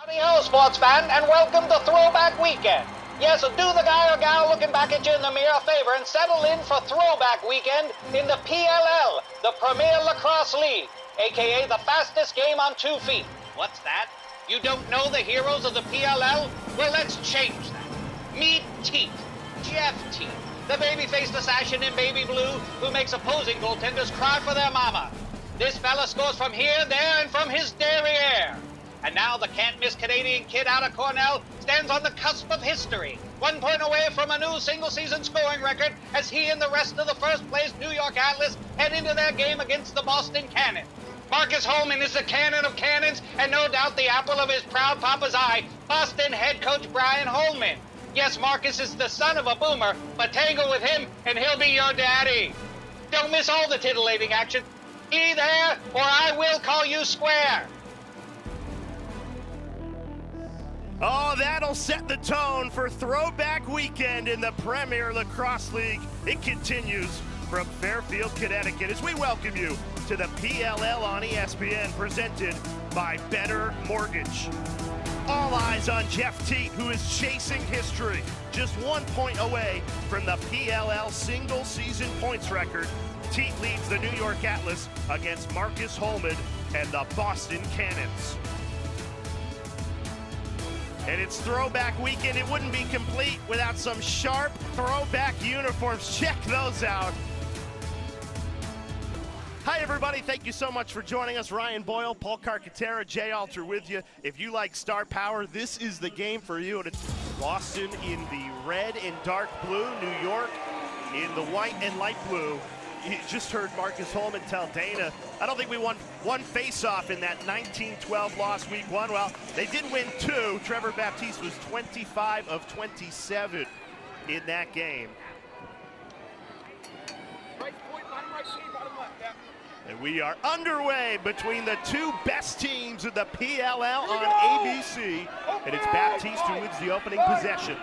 Hello, sports fan, and welcome to Throwback Weekend. Yes, do the guy or gal looking back at you in the mirror a favor and settle in for Throwback Weekend in the PLL, the Premier Lacrosse League, aka the fastest game on 2 feet. What's that? You don't know the heroes of the PLL? Well, let's change that. Meet Teat, Jeff Teat, the baby-faced assassin in baby blue who makes opposing goaltenders cry for their mama. This fella scores from here, there, and from his derriere. And now the can't-miss Canadian kid out of Cornell stands on the cusp of history, 1 point away from a new single-season scoring record as he and the rest of the first-place New York Atlas head into their game against the Boston Cannon. Marcus Holman is the cannon of cannons, and no doubt the apple of his proud papa's eye, Boston head coach Brian Holman. Yes, Marcus is the son of a boomer, but tangle with him and he'll be your daddy. Don't miss all the titillating action. Be there, or I will call you square. Oh, that'll set the tone for Throwback Weekend in the Premier Lacrosse League. It continues from Fairfield, Connecticut, as we welcome you to the PLL on ESPN, presented by Better Mortgage. All eyes on Jeff Teat, who is chasing history, just 1 point away from the PLL single-season points record. Teat leads the New York Atlas against Marcus Holman and the Boston Cannons. And it's Throwback Weekend. It wouldn't be complete without some sharp throwback uniforms. Check those out. Hi, everybody. Thank you so much for joining us. Ryan Boyle, Paul Carcaterra, Jay Alter with you. If you like star power, this is the game for you. And it's Boston in the red and dark blue, New York in the white and light blue. You just heard Marcus Holman tell Dana, I don't think we won one face-off in that 19-12 loss week one. Well, they did win 2. Trevor Baptiste was 25 of 27 in that game. And we are underway between the two best teams of the PLL on ABC. And it's Baptiste who wins the opening possession.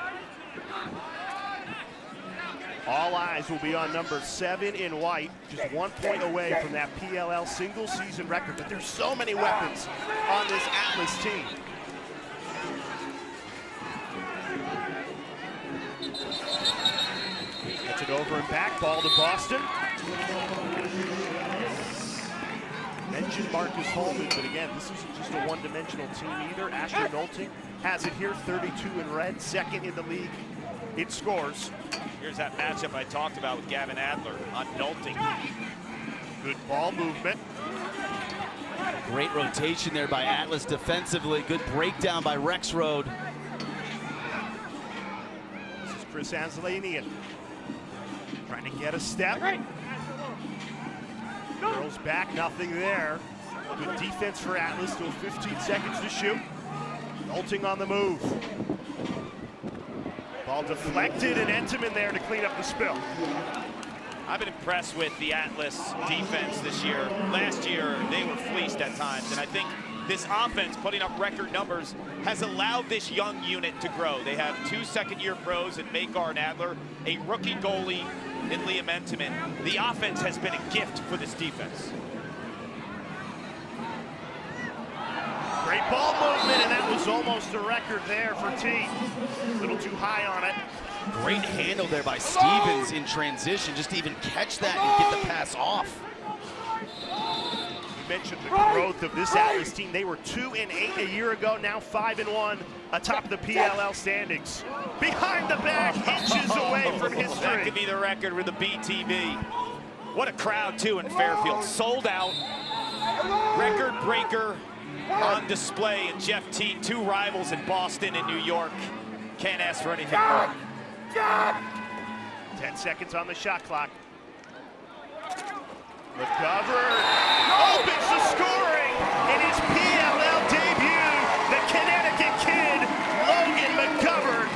All eyes will be on number 7 in white, just 1 point away from that PLL single-season record. But there's so many weapons on this Atlas team. Gets it over and back, ball to Boston. Mentioned Marcus Holman, but again, this isn't just a one-dimensional team either. Asher Nolting has it here, 32 in red, second in the league. It scores. Here's that matchup I talked about with Gavin Adler on Nolting. Good ball movement. Great rotation there by Atlas defensively. Good breakdown by Rexroad. This is Chris Anzalanian trying to get a step. Girls back, nothing there. Good defense for Atlas, still 15 seconds to shoot. Nolting on the move. Ball deflected, and Entenmann there to clean up the spill. I've been impressed with the Atlas defense this year. Last year, they were fleeced at times, and I think this offense, putting up record numbers, has allowed this young unit to grow. They have 2 second-year pros in Makar and Adler, a rookie goalie in Liam Entenmann. The offense has been a gift for this defense. Great ball movement, and that was almost a record there for Teat. A little too high on it. Great handle there by Stevens in transition, just to even catch that and get the pass off. You mentioned the growth of this Atlas team. They were 2-8 a year ago, now 5-1 atop the PLL standings. Behind the back, inches away from history. That could be the record with the BTB. What a crowd, too, in Fairfield. Sold out, record breaker on display, and Jeff Teat, 2 rivals in Boston and New York. Can't ask for anything more. 10 seconds on the shot clock. McGovern opens the scoring in his PLL debut. The Connecticut kid, Logan McGovern.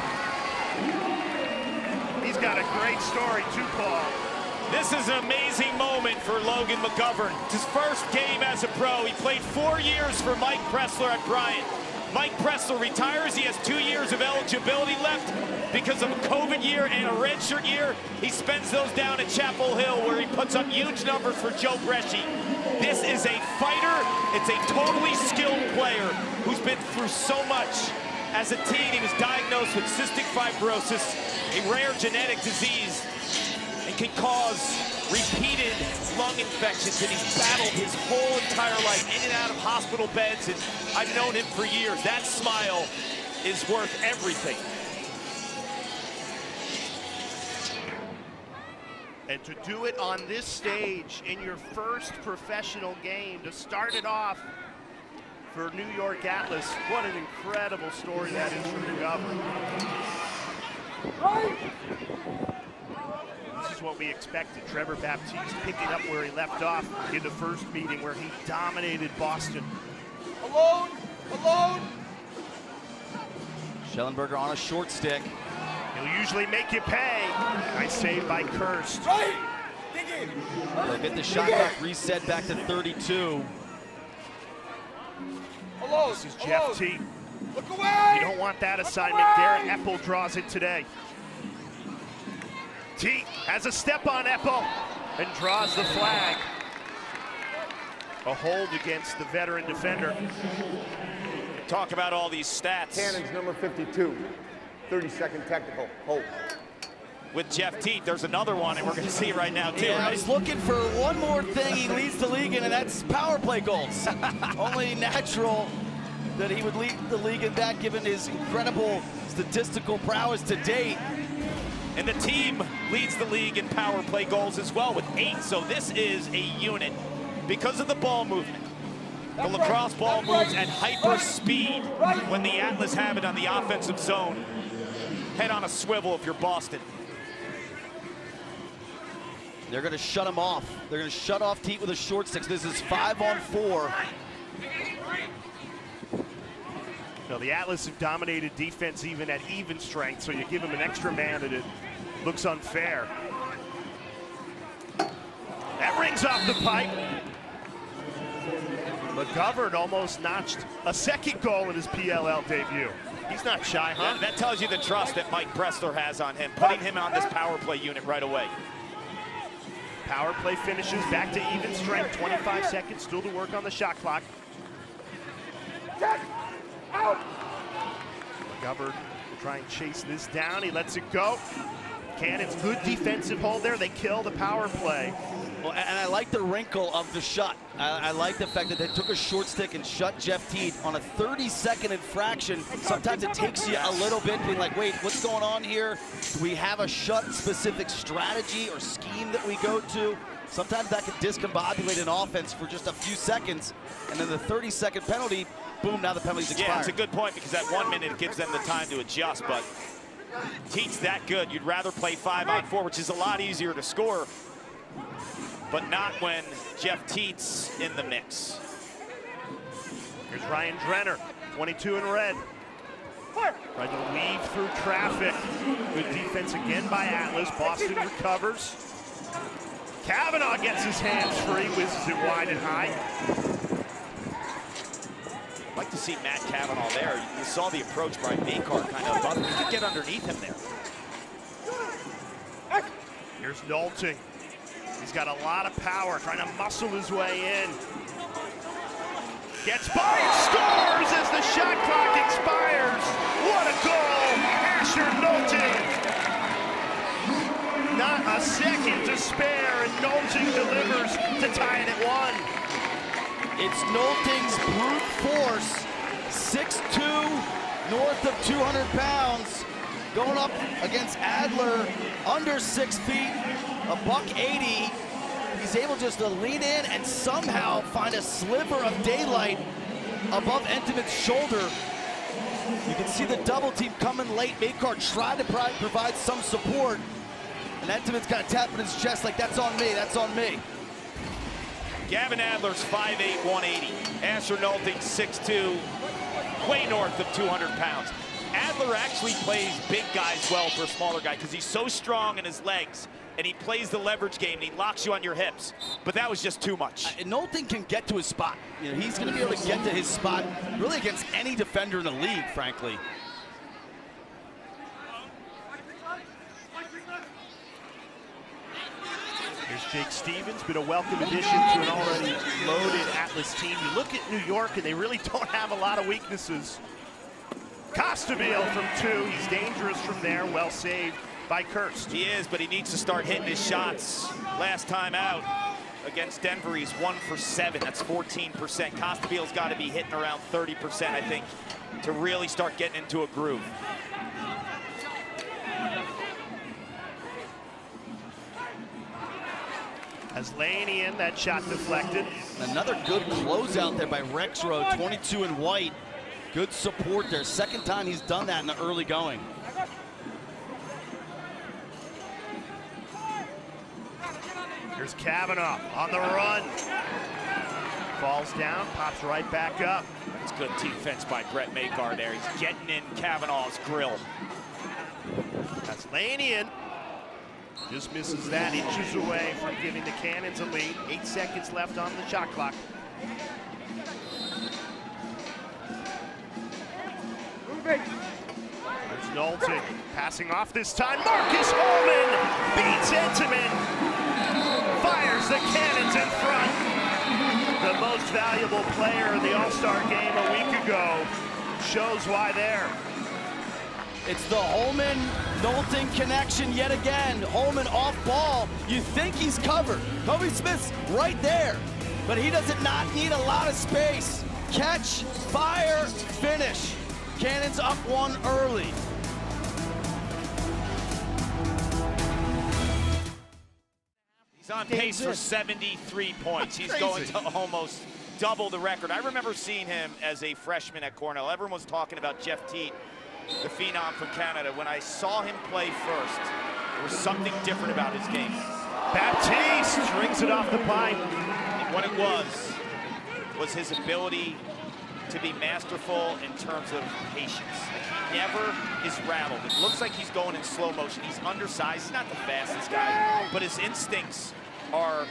He's got a great story too, Paul. This is an amazing moment for Logan McGovern. It's his first game as a pro. He played 4 years for Mike Pressler at Bryant. Mike Pressler retires. He has 2 years of eligibility left because of a COVID year and a redshirt year. He spends those down at Chapel Hill, where he puts up huge numbers for Joe Bresci. This is a fighter. It's a totally skilled player who's been through so much. As a teen, he was diagnosed with cystic fibrosis, a rare genetic disease, and can cause repeated lung infections, and he's battled his whole entire life in and out of hospital beds, and I've known him for years. That smile is worth everything. And to do it on this stage in your first professional game, to start it off for New York Atlas, what an incredible story that is for McGovern. This is what we expected. Trevor Baptiste picking up where he left off in the first meeting, where he dominated Boston. Alone, alone. Schellenberger on a short stick. He'll usually make you pay. Nice save by Kirst. Right. Dig in. They'll get the shot clock reset back to 32. Alone. This is Jeff alone. T. Look away. You don't want that assignment. Darren Eppel draws it today. T has a step on Eppel and draws the flag. A hold against the veteran defender. Talk about all these stats. Cannon's number 52, 30-second technical, hold. With Jeff Teat, there's another one, and we're going to see it right now, too. Yeah, I Right? was looking for one more thing he leads the league in, and that's power play goals. Only natural that he would lead the league in that, given his incredible statistical prowess to date. And the team leads the league in power play goals as well with 8. So this is a unit because of the ball movement. The lacrosse ball moves at hyper speed when the Atlas have it on the offensive zone. Head on a swivel if you're Boston. They're going to shut him off. They're going to shut off Teat with a short stick. This is 5-on-4. No, the Atlas have dominated defense even at even strength, so you give him an extra man and it looks unfair. That rings off the pipe. McGovern almost notched a second goal in his PLL debut. He's not shy, huh? That tells you the trust that Mike Pressler has on him, putting him on this power play unit right away. Power play finishes back to even strength, 25 seconds still to work on the shot clock. Out. McGovern will try and chase this down. He lets it go. Cannon's good defensive hold there. They kill the power play. Well, and I like the wrinkle of the shot. I like the fact that they took a short stick and shut Jeff Teat on a 30-second infraction. Sometimes it takes you a little bit being like, wait, what's going on here? Do we have a shut-specific strategy or scheme that we go to? Sometimes that can discombobulate an offense for just a few seconds, and then the 30-second penalty, boom, now the penalty's expired. Yeah, it's a good point because at 1 minute it gives them the time to adjust, but Teat's that good. You'd rather play 5-on-4, which is a lot easier to score, but not when Jeff Teat's in the mix. Here's Ryan Drenner, 22 in red. Trying to weave through traffic. Good defense again by Atlas. Boston recovers. Kavanaugh gets his hands free, whizzes it wide and high. I'd like to see Matt Kavanaugh there. You saw the approach by Makar kind of above him. You could get underneath him there. Here's Nolting. He's got a lot of power, trying to muscle his way in. Gets by and scores as the shot clock expires. What a goal, Asher Nolting. Not a second to spare, and Nolting delivers to tie it at 1. It's Nolting's brute force, 6'2", north of 200 pounds, going up against Adler, under 6 feet, $180. He's able just to lean in and somehow find a sliver of daylight above Entiman's shoulder. You can see the double team coming late. Makar tried to provide some support, and Entiman's kind of tapping his chest like, that's on me, that's on me. Gavin Adler's 5'8", 180. Asher Nolting, 6'2", way north of 200 pounds. Adler actually plays big guys well for a smaller guy because he's so strong in his legs and he plays the leverage game, and he locks you on your hips. But that was just too much. Knowlton can get to his spot. You know, he's going to be able to get to his spot really against any defender in the league, frankly. Here's Jake Stevens, been a welcome addition to an already loaded Atlas team. You look at New York, and they really don't have a lot of weaknesses. Costabile from 2. He's dangerous from there. Well saved by Kirst. He is, but he needs to start hitting his shots. Last time out against Denver, he's 1 for 7. That's 14%. Costabile's got to be hitting around 30%, I think, to really start getting into a groove. As Lanian, that shot deflected. Another good closeout there by Rexroad, 22 in white. Good support there. Second time he's done that in the early going. Here's Kavanaugh on the run. Falls down, pops right back up. It's good defense by Brett Makar there. He's getting in Kavanaugh's grill. That's Lanian. Just misses that, inches away from giving the Cannons a lead. 8 seconds left on the shot clock. There's Knowlton passing off this time. Marcus Holman beats Entenmann. Fires the Cannons in front. The most valuable player in the All-Star game a week ago shows why there. It's the Holman-Knowlton connection yet again. Holman off ball. You think he's covered. Kobe Smith's right there, but he does not need a lot of space. Catch, fire, finish. Cannons up 1 early. He's on pace for 73 points. He's going to almost double the record. I remember seeing him as a freshman at Cornell. Everyone was talking about Jeff Teat, the phenom from Canada. When I saw him play first, there was something different about his game. Baptiste rings it off the pipe. And what it was his ability to be masterful in terms of patience. Like, he never is rattled. It looks like he's going in slow motion. He's undersized. He's not the fastest guy, but his instincts are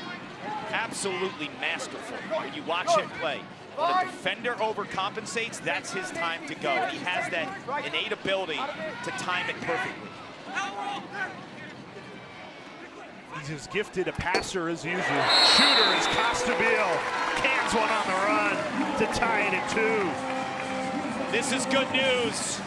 absolutely masterful. When you watch him play, when a defender overcompensates, that's his time to go. And he has that innate ability to time it perfectly. He's as gifted a passer as usual. Shooter is Costabile. Cans one on the run to tie it at 2. This is good news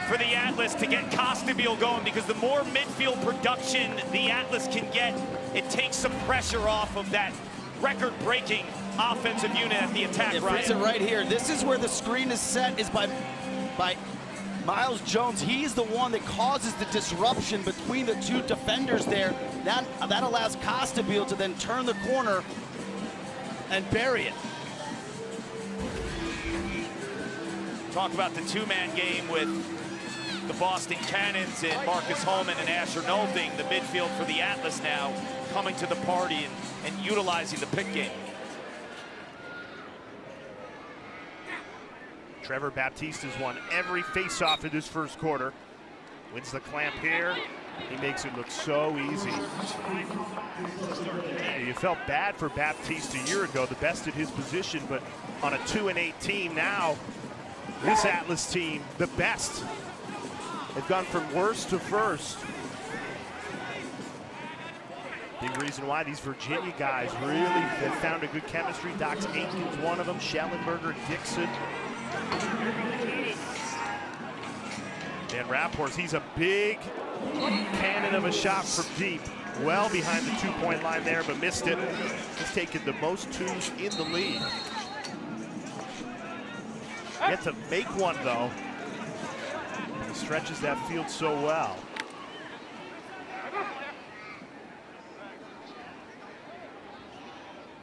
for the Atlas to get Costabile going, because the more midfield production the Atlas can get, it takes some pressure off of that record-breaking offensive unit at the attack. It fits it right here. This is where the screen is set, is by Miles Jones. He's the one that causes the disruption between the 2 defenders there. That allows Costabile to then turn the corner and bury it. Talk about the 2-man game with the Boston Cannons and Marcus Holman and Asher Knowlton. The midfield for the Atlas now coming to the party and utilizing the pick game. Trevor Baptiste has won every face-off in this first quarter. Wins the clamp here. He makes it look so easy. You felt bad for Baptiste a year ago, the best at his position, but on a 2-8 team now, this Atlas team, the best. They've gone from worst to first. Big reason why these Virginia guys really have found a good chemistry. Dox Aiken's one of them, Schellenberger, Dixon. Dan Rapport, he's a big cannon of a shot from deep. Well behind the 2-point line there, but missed it. He's taken the most 2s in the league. Yet to make one, though. He stretches that field so well.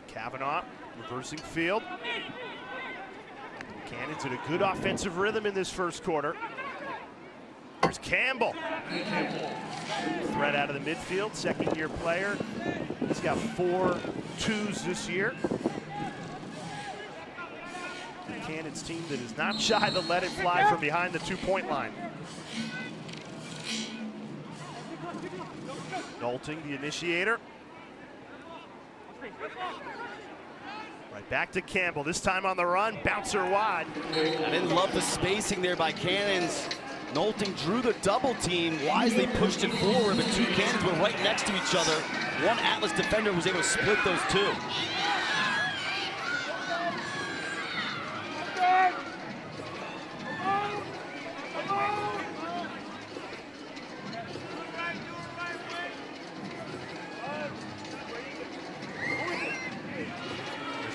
Kavanaugh reversing field. Cannons in a good offensive rhythm in this first quarter. There's Campbell. Threat out of the midfield, second-year player. He's got 4 2s this year. Cannons team that is not shy to let it fly from behind the 2-point line. Knowlton, the initiator. Right back to Campbell, this time on the run, bouncer wide. I didn't love the spacing there by Cannons. Knowlton drew the double team, wisely pushed it forward. The two Cannons were right next to each other. One Atlas defender was able to split those two.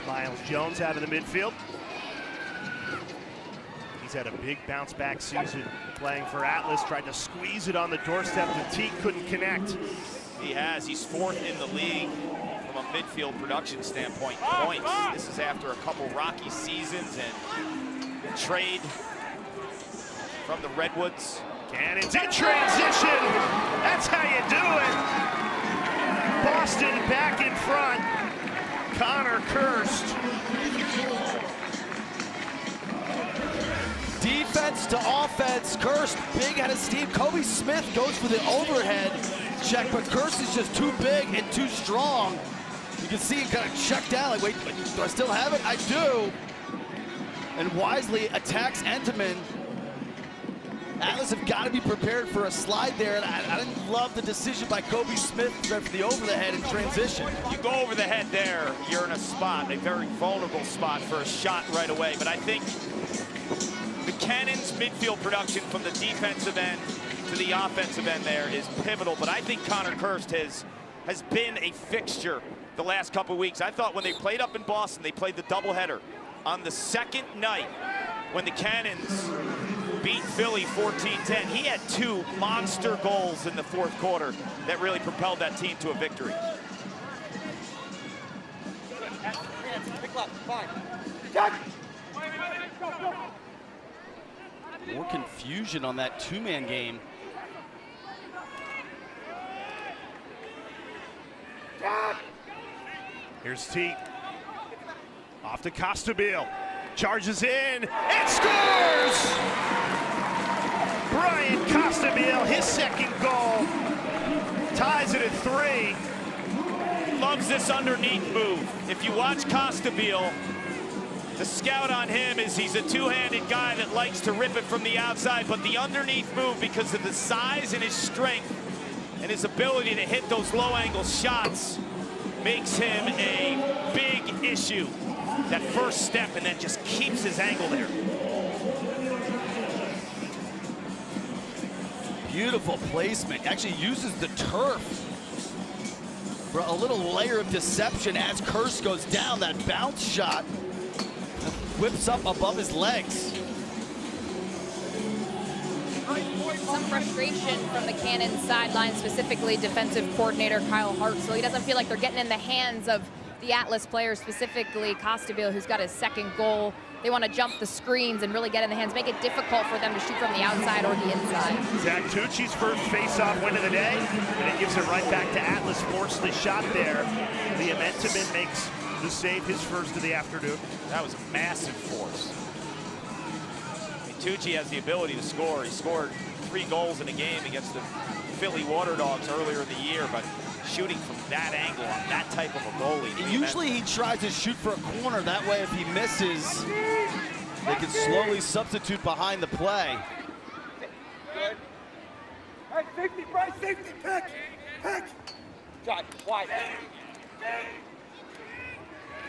Miles Jones out of the midfield. He's had a big bounce back season playing for Atlas, tried to squeeze it on the doorstep. The Teak couldn't connect. He has. He's 4th in the league from a midfield production standpoint. Points. This is after a couple rocky seasons and trade from the Redwoods. Cannons in transition. That's how you do it. Boston back in front. Connor Kirst. Defense to offense. Kirst, big head of steam. Kobe Smith goes for the overhead check, but Kirst is just too big and too strong. You can see him kind of check down, like, wait, do I still have it? I do. And wisely attacks Entenmann. Atlas have got to be prepared for a slide there, and I didn't love the decision by Kobe Smith for the over the head in transition. You go over the head there, you're in a spot, a very vulnerable spot for a shot right away. But I think the Cannons' midfield production from the defensive end to the offensive end there is pivotal. But I think Connor Kirst has been a fixture the last couple of weeks. I thought when they played up in Boston, they played the doubleheader. On the second night, when the Cannons beat Philly 14-10. He had 2 monster goals in the 4th quarter that really propelled that team to a victory. More confusion on that 2-man game. Here's Teak. Off to Costabile. Charges in and scores! Brian Costabile, his 2nd goal. Ties it at 3. Loves this underneath move. If you watch Costabile, the scout on him is he's a two-handed guy that likes to rip it from the outside, but the underneath move, because of the size and his strength and his ability to hit those low-angle shots, makes him a big issue. That first step, and then just keeps his angle there. Beautiful placement. Actually uses the turf for a little layer of deception as Kirst goes down. That bounce shot whips up above his legs. Some frustration from the Cannons sideline, specifically defensive coordinator Kyle Hartzell. He doesn't feel like they're getting in the hands of the Atlas players, specifically Costabile, who's got his 2nd goal. They want to jump the screens and really get in the hands, make it difficult for them to shoot from the outside or the inside. Zach Tucci's first face-off win of the day, and it gives it right back to Atlas. Forced the shot there. Liam Entenmann makes the save, his first of the afternoon. That was a massive force. Tucci has the ability to score. He scored 3 goals in a game against the Philly Water Dogs earlier in the year, but shooting from that angle on that type of a goalie. Usually he tries to shoot for a corner. That way, if he misses, they can slowly substitute behind the play. Good. Hey, safety, Bryce, safety, pick. Drive, wide.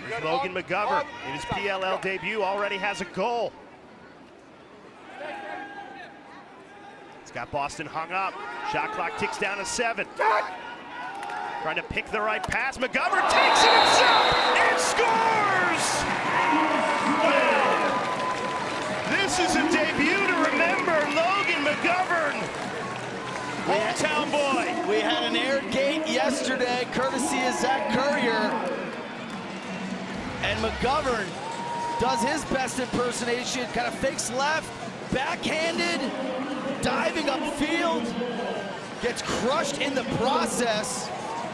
Here's Logan McGovern in his PLL debut, already has a goal. He's got Boston hung up. Shot clock ticks down to 7. Trying to pick the right pass. McGovern takes it himself and scores! Wow! This is a debut to remember. Logan McGovern, hometown boy. We had an air gate yesterday, courtesy of Zach Currier. And McGovern does his best impersonation, kind of fakes left, backhanded, diving upfield, gets crushed in the process,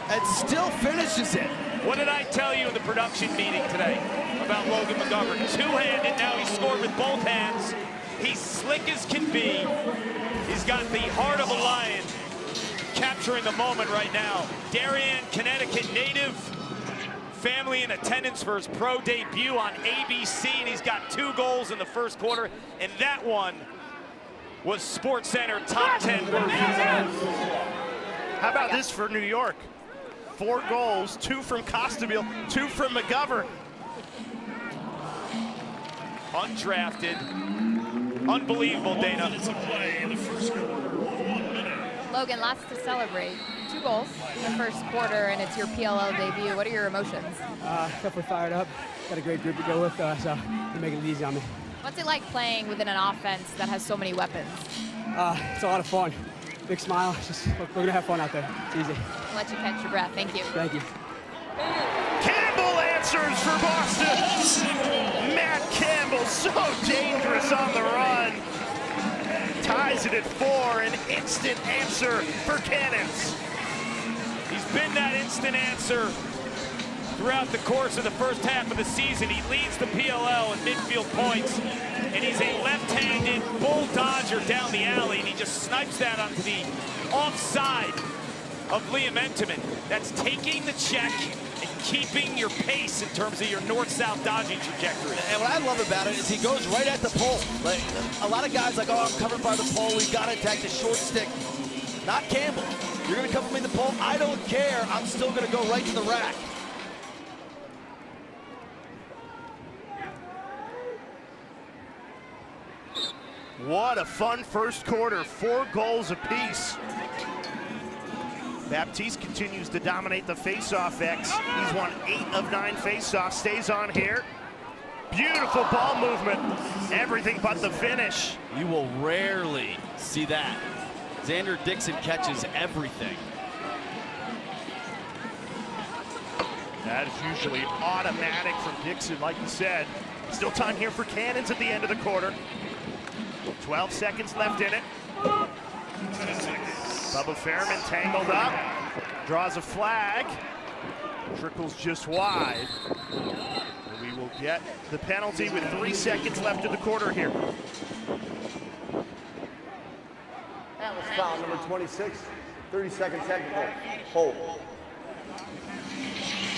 and still finishes it. What did I tell you in the production meeting today about Logan McGovern? Two-handed, now he scored with both hands. He's slick as can be. He's got the heart of a lion. capturing the moment right now. Darien, Connecticut native. Family in attendance for his pro debut on ABC, and he's got 2 goals in the first quarter, and that one was SportsCenter top 10 worthy. How about this for New York? 4 goals, 2 from Costabile, 2 from McGovern. Undrafted. Unbelievable, Dana. Logan, lots to celebrate. 2 goals in the first quarter, and it's your PLL debut. What are your emotions? Definitely fired up. Got a great group to go with, so they're making it easy on me. What's it like playing within an offense that has so many weapons? It's a lot of fun. Big smile. We're gonna have fun out there. It's easy. I'll let you catch your breath. Thank you. Thank you. Campbell answers for Boston. Matt Campbell, so dangerous on the run. Ties it at 4, an instant answer for Cannons. He's been that instant answer throughout the course of the first half of the season. He leads the PLL in midfield points, and he's a left-handed bull dodger down the alley, and he just snipes that onto the offside of Liam Entenmann. That's taking the check and keeping your pace in terms of your north-south dodging trajectory. And what I love about it is he goes right at the pole. Like, a lot of guys like, oh, I'm covered by the pole, we've got to attack the short stick. Not Campbell. You're going to cover me in the pole, I don't care, I'm still going to go right to the rack. What a fun first quarter, 4 goals apiece. Baptiste continues to dominate the face-off X. He's won 8 of 9 face-offs, stays on here. Beautiful ball movement, everything but the finish. You will rarely see that. Xander Dixon catches everything. That is usually automatic from Dixon, like you said. Still time here for Cannons at the end of the quarter. 12 seconds left in it. Bubba Fairman tangled up, draws a flag, trickles just wide. And we will get the penalty with 3 seconds left in the quarter here. Atlas foul number 26, 30-second technical. Hold.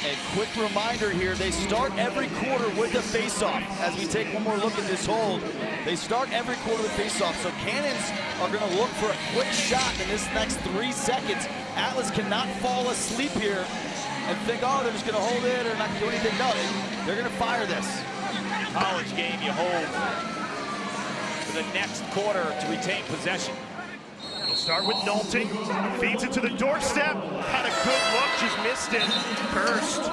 A quick reminder here, they start every quarter with a face-off. As we take one more look at this hold, they start every quarter with face-off. So Cannons are going to look for a quick shot in this next 3 seconds. Atlas cannot fall asleep here and think, oh, they're just going to hold it or not do anything. No, they're going to fire this. College game, you hold for the next quarter to retain possession. It'll start with Nolte, feeds it to the doorstep, had a good look, just missed it, first.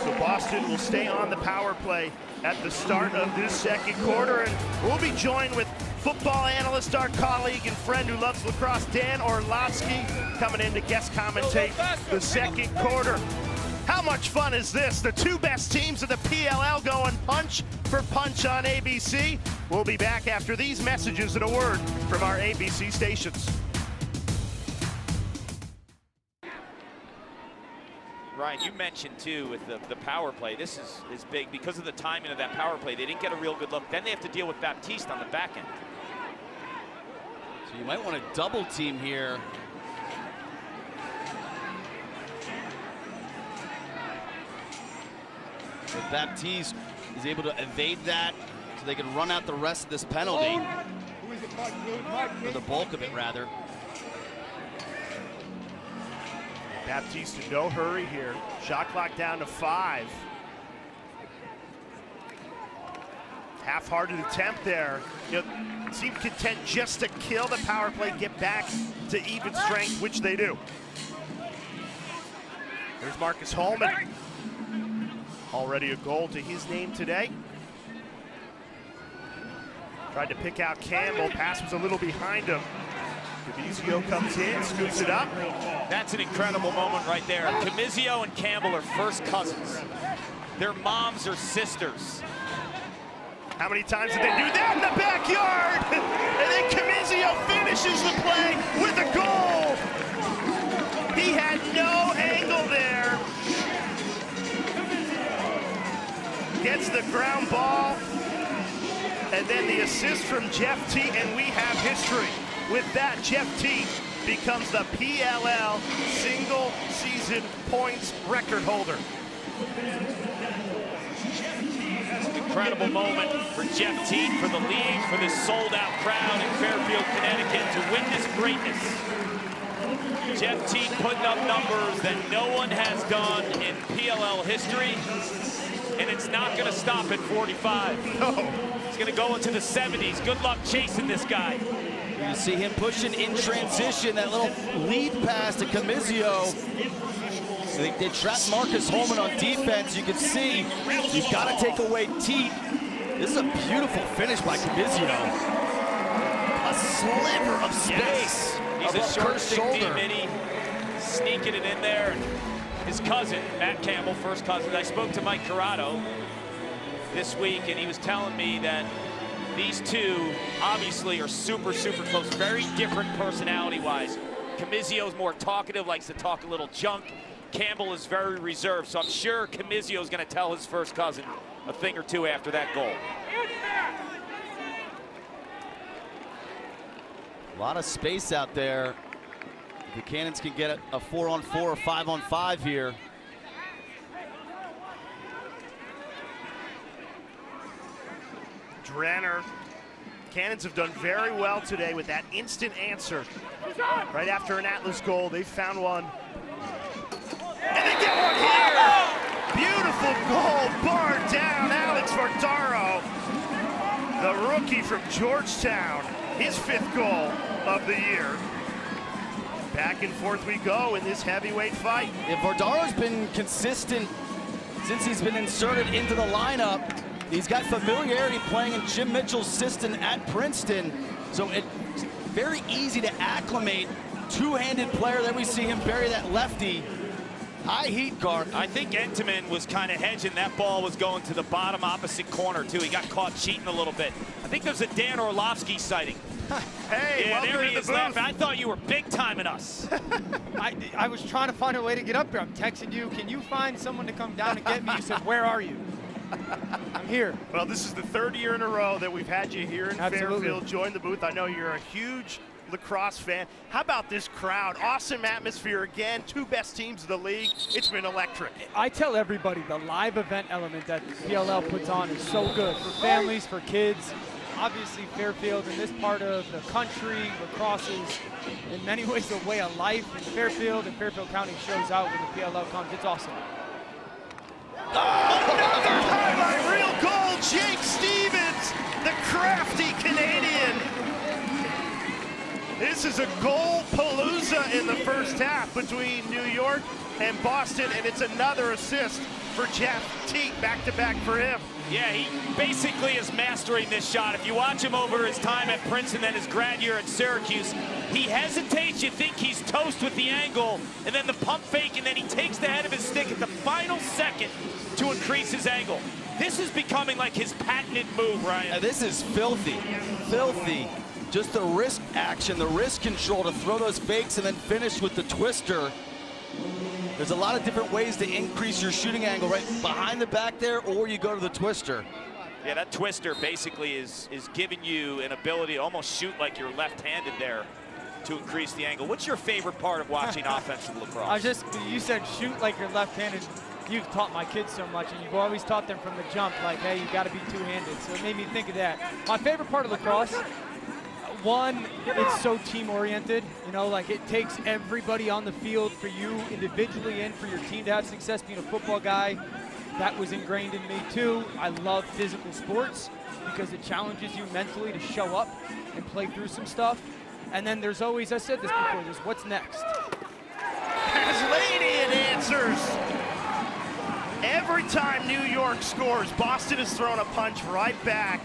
So Boston will stay on the power play at the start of this second quarter, and we'll be joined with football analyst, our colleague and friend who loves lacrosse, Dan Orlovsky, coming in to guest commentate the second quarter. How much fun is this? The 2 best teams of the PLL going punch for punch on ABC. We'll be back after these messages and a word from our ABC stations. Ryan, you mentioned too with the power play, this is big because of the timing of that power play. They didn't get a real good look. Then they have to deal with Baptiste on the back end. So you might want to double team here. But Baptiste is able to evade that so they can run out the rest of this penalty. Or the bulk of it, rather. Baptiste in no hurry here. Shot clock down to 5. Half-hearted attempt there. You know, seem content just to kill the power play, get back to even strength, which they do. There's Marcus Holman. Already a goal to his name today. Tried to pick out Campbell, pass was a little behind him. Camizio comes in, scoops it up. That's an incredible moment right there. Camizio and Campbell are first cousins. Their moms are sisters. How many times did they do that in the backyard? And then Camizio finishes the play with a goal. He had no angle there. Gets the ground ball, and then the assist from Jeff T, and we have history. With that, Jeff T becomes the PLL single season points record holder. Incredible moment for Jeff Teat, for the league, for this sold-out crowd in Fairfield, Connecticut to witness greatness. Jeff Teat putting up numbers that no one has done in PLL history, and it's not going to stop at 45. No. It's going to go into the 70s. Good luck chasing this guy. You see him pushing in transition, that little lead pass to Comizio. They trapped Marcus Holman on defense. You can see you've got to take away Teat. This is a beautiful finish by Comizio. A sliver of space. He's a short stick D-mini, sneaking it in there. His cousin, Matt Campbell, first cousin. I spoke to Mike Corrado this week, and he was telling me that these two obviously are super, super close, very different personality-wise. Comizio's more talkative, likes to talk a little junk. Campbell is very reserved, so I'm sure Comizio is going to tell his first cousin a thing or two after that goal. A lot of space out there. The Cannons can get a 4-on-4 or 5-on-5 here. Drenner. Cannons have done very well today with that instant answer. Right after an Atlas goal, they found one. And they get one here! Beautiful goal, barred down, Alex Vardaro. The rookie from Georgetown, his 5th goal of the year. Back and forth we go in this heavyweight fight. Yeah, Vardaro's been consistent since he's been inserted into the lineup. He's got familiarity playing in Jim Mitchell's system at Princeton, so it's very easy to acclimate. Two-handed player, then we see him bury that lefty. High heat guard. I think Entenmann was kind of hedging. That ball was going to the bottom opposite corner, too. He got caught cheating a little bit. I think there's a Dan Orlovsky sighting. Hey, yeah, there he to is the laughing. I thought you were big-timing us. I was trying to find a way to get up here. I'm texting you. Can you find someone to come down and get me? You said, where are you? I'm here. Well, this is the 3rd year in a row that we've had you here in Fairfield. Join the booth. I know you're a huge lacrosse fan. How about this crowd? Awesome atmosphere again. 2 best teams of the league. It's been electric. I tell everybody the live event element that PLL puts on is so good for families, for kids. Obviously, Fairfield in this part of the country, lacrosse is in many ways a way of life. And Fairfield County shows out when the PLL comes. It's awesome. Oh, another highlight reel goal. Jake Stevens, the crafty Canadian. This is a goal palooza in the first half between New York and Boston, and it's another assist for Jeff Teat, back-to-back for him. Yeah, he basically is mastering this shot. If you watch him over his time at Princeton and his grad year at Syracuse, he hesitates, you think he's toast with the angle, and then the pump fake, and then he takes the head of his stick at the final second to increase his angle. This is becoming like his patented move, Ryan. This is filthy, filthy. Just the wrist action, the wrist control to throw those fakes and then finish with the twister. There's a lot of different ways to increase your shooting angle, right behind the back there, or you go to the twister. Yeah, that twister basically is giving you an ability to almost shoot like you're left-handed there to increase the angle. What's your favorite part of watching offensive lacrosse? You said shoot like you're left-handed. You've taught my kids so much, and you've always taught them from the jump, like, hey, you got to be two-handed. So it made me think of that. My favorite part of lacrosse, one, it's so team-oriented. You know, like it takes everybody on the field for you individually and for your team to have success. Being a football guy, that was ingrained in me too. I love physical sports because it challenges you mentally to show up and play through some stuff. And then there's always, I said this before, there's what's next. Kaslanian answers. Every time New York scores, Boston has thrown a punch right back.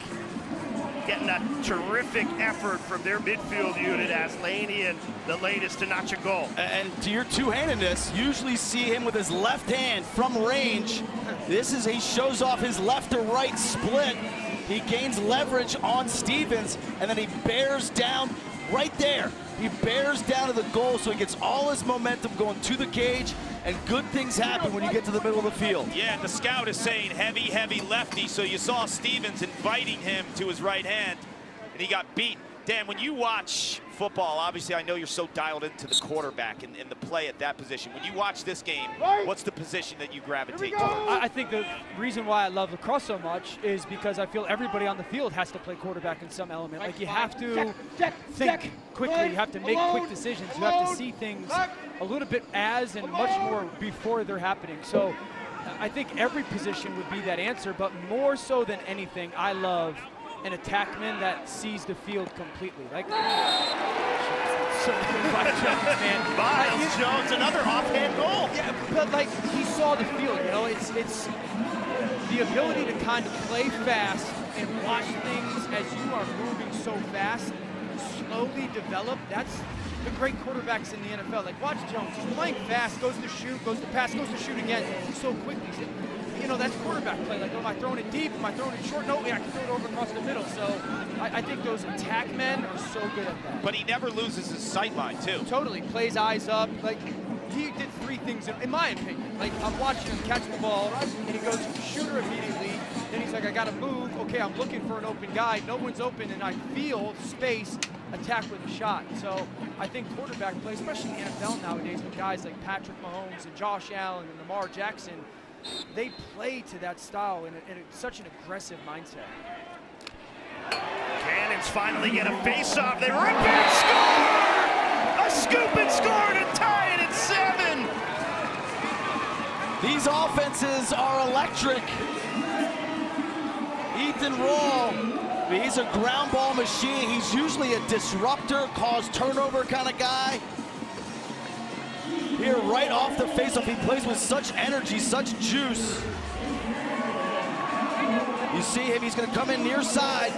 Getting a terrific effort from their midfield unit as Lanian, the latest to notch a goal. And to your two-handedness, usually see him with his left hand from range. This is, he shows off his left to right split. He gains leverage on Stevens, and then he bears down right there. He bears down to the goal, so he gets all his momentum going to the cage, and good things happen when you get to the middle of the field. Yeah, and the scout is saying heavy, heavy lefty, so you saw Stevens inviting him to his right hand, and he got beat. Dan, when you watch football, obviously I know you're so dialed into the quarterback and the play at that position. When you watch this game, what's the position that you gravitate towards? I think the reason why I love lacrosse so much is because I feel everybody on the field has to play quarterback in some element. Like you have to think quickly, you have to make quick decisions, you have to see things a little bit as and much more before they're happening. So I think every position would be that answer, but more so than anything, I love an attackman that sees the field completely. Like, so good by Jones, man. Miles Jones, another offhand goal. Yeah, but like he saw the field, you know, it's the ability to kind of play fast and watch things as you are moving so fast, slowly develop. That's the great quarterbacks in the NFL. Like watch Jones, he's playing fast, goes to shoot, goes to pass, goes to shoot again so quickly. You know, that's quarterback play. Like, am I throwing it deep? Am I throwing it short? No, I can throw it over across the middle. So I think those attack men are so good at that. But he never loses his sight line, too. Totally. Plays eyes up. Like, he did three things, in my opinion. Like, I'm watching him catch the ball, and he goes shooter immediately. Then he's like, I got to move. Okay, I'm looking for an open guy. No one's open, and I feel space, attack with a shot. So I think quarterback play, especially in the NFL nowadays with guys like Patrick Mahomes and Josh Allen and Lamar Jackson, they play to that style in such an aggressive mindset. Cannons finally get a face-off. They rip it and score! A scoop and score to tie it at 7. These offenses are electric. Ethan Rawl, he's a ground ball machine. He's usually a disruptor, cause turnover kind of guy. Here, right off the face-off, he plays with such energy, such juice. You see him, he's gonna come in near side,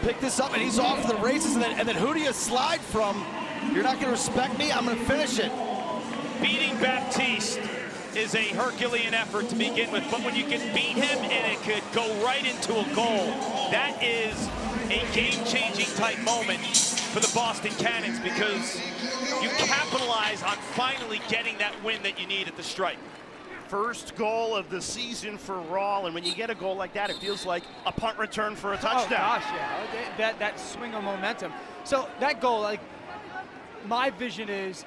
pick this up, and he's off to the races, and then who do you slide from? You're not gonna respect me, I'm gonna finish it. Beating Baptiste is a Herculean effort to begin with, but when you can beat him and it could go right into a goal, that is a game-changing type moment for the Boston Cannons, because you capitalize on finally getting that win that you need at the stripe. First goal of the season for Rawl, and when you get a goal like that, it feels like a punt return for a touchdown. Oh gosh, yeah, that swing of momentum. So that goal, like, my vision is,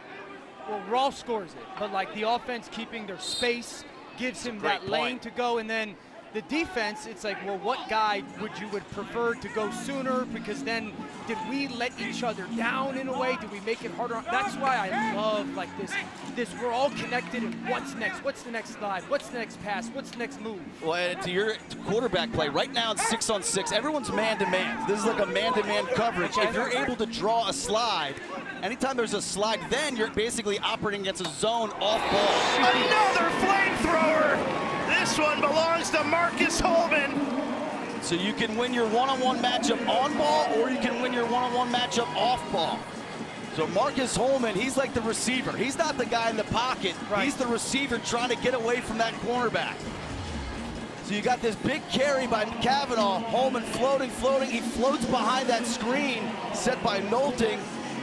well, Rawl scores it, but like the offense keeping their space gives him that lane to go, and then the defense, it's like, well, what guy would prefer to go sooner? Because then, did we let each other down in a way? Did we make it harder? That's why I love like this. We're all connected. And what's next? What's the next slide? What's the next pass? What's the next move? Well, and to your quarterback play, right now it's 6-on-6. Everyone's man-to-man. This is like a man-to-man coverage. If you're able to draw a slide, anytime there's a slide, then you're basically operating against a zone off ball. Another flamethrower. This one belongs to Marcus Holman. So you can win your one-on-one matchup on ball, or you can win your one-on-one matchup off ball. So Marcus Holman, he's like the receiver. He's not the guy in the pocket. Right. He's the receiver trying to get away from that cornerback. So you got this big carry by Kavanaugh. Holman floating. He floats behind that screen set by Nolting.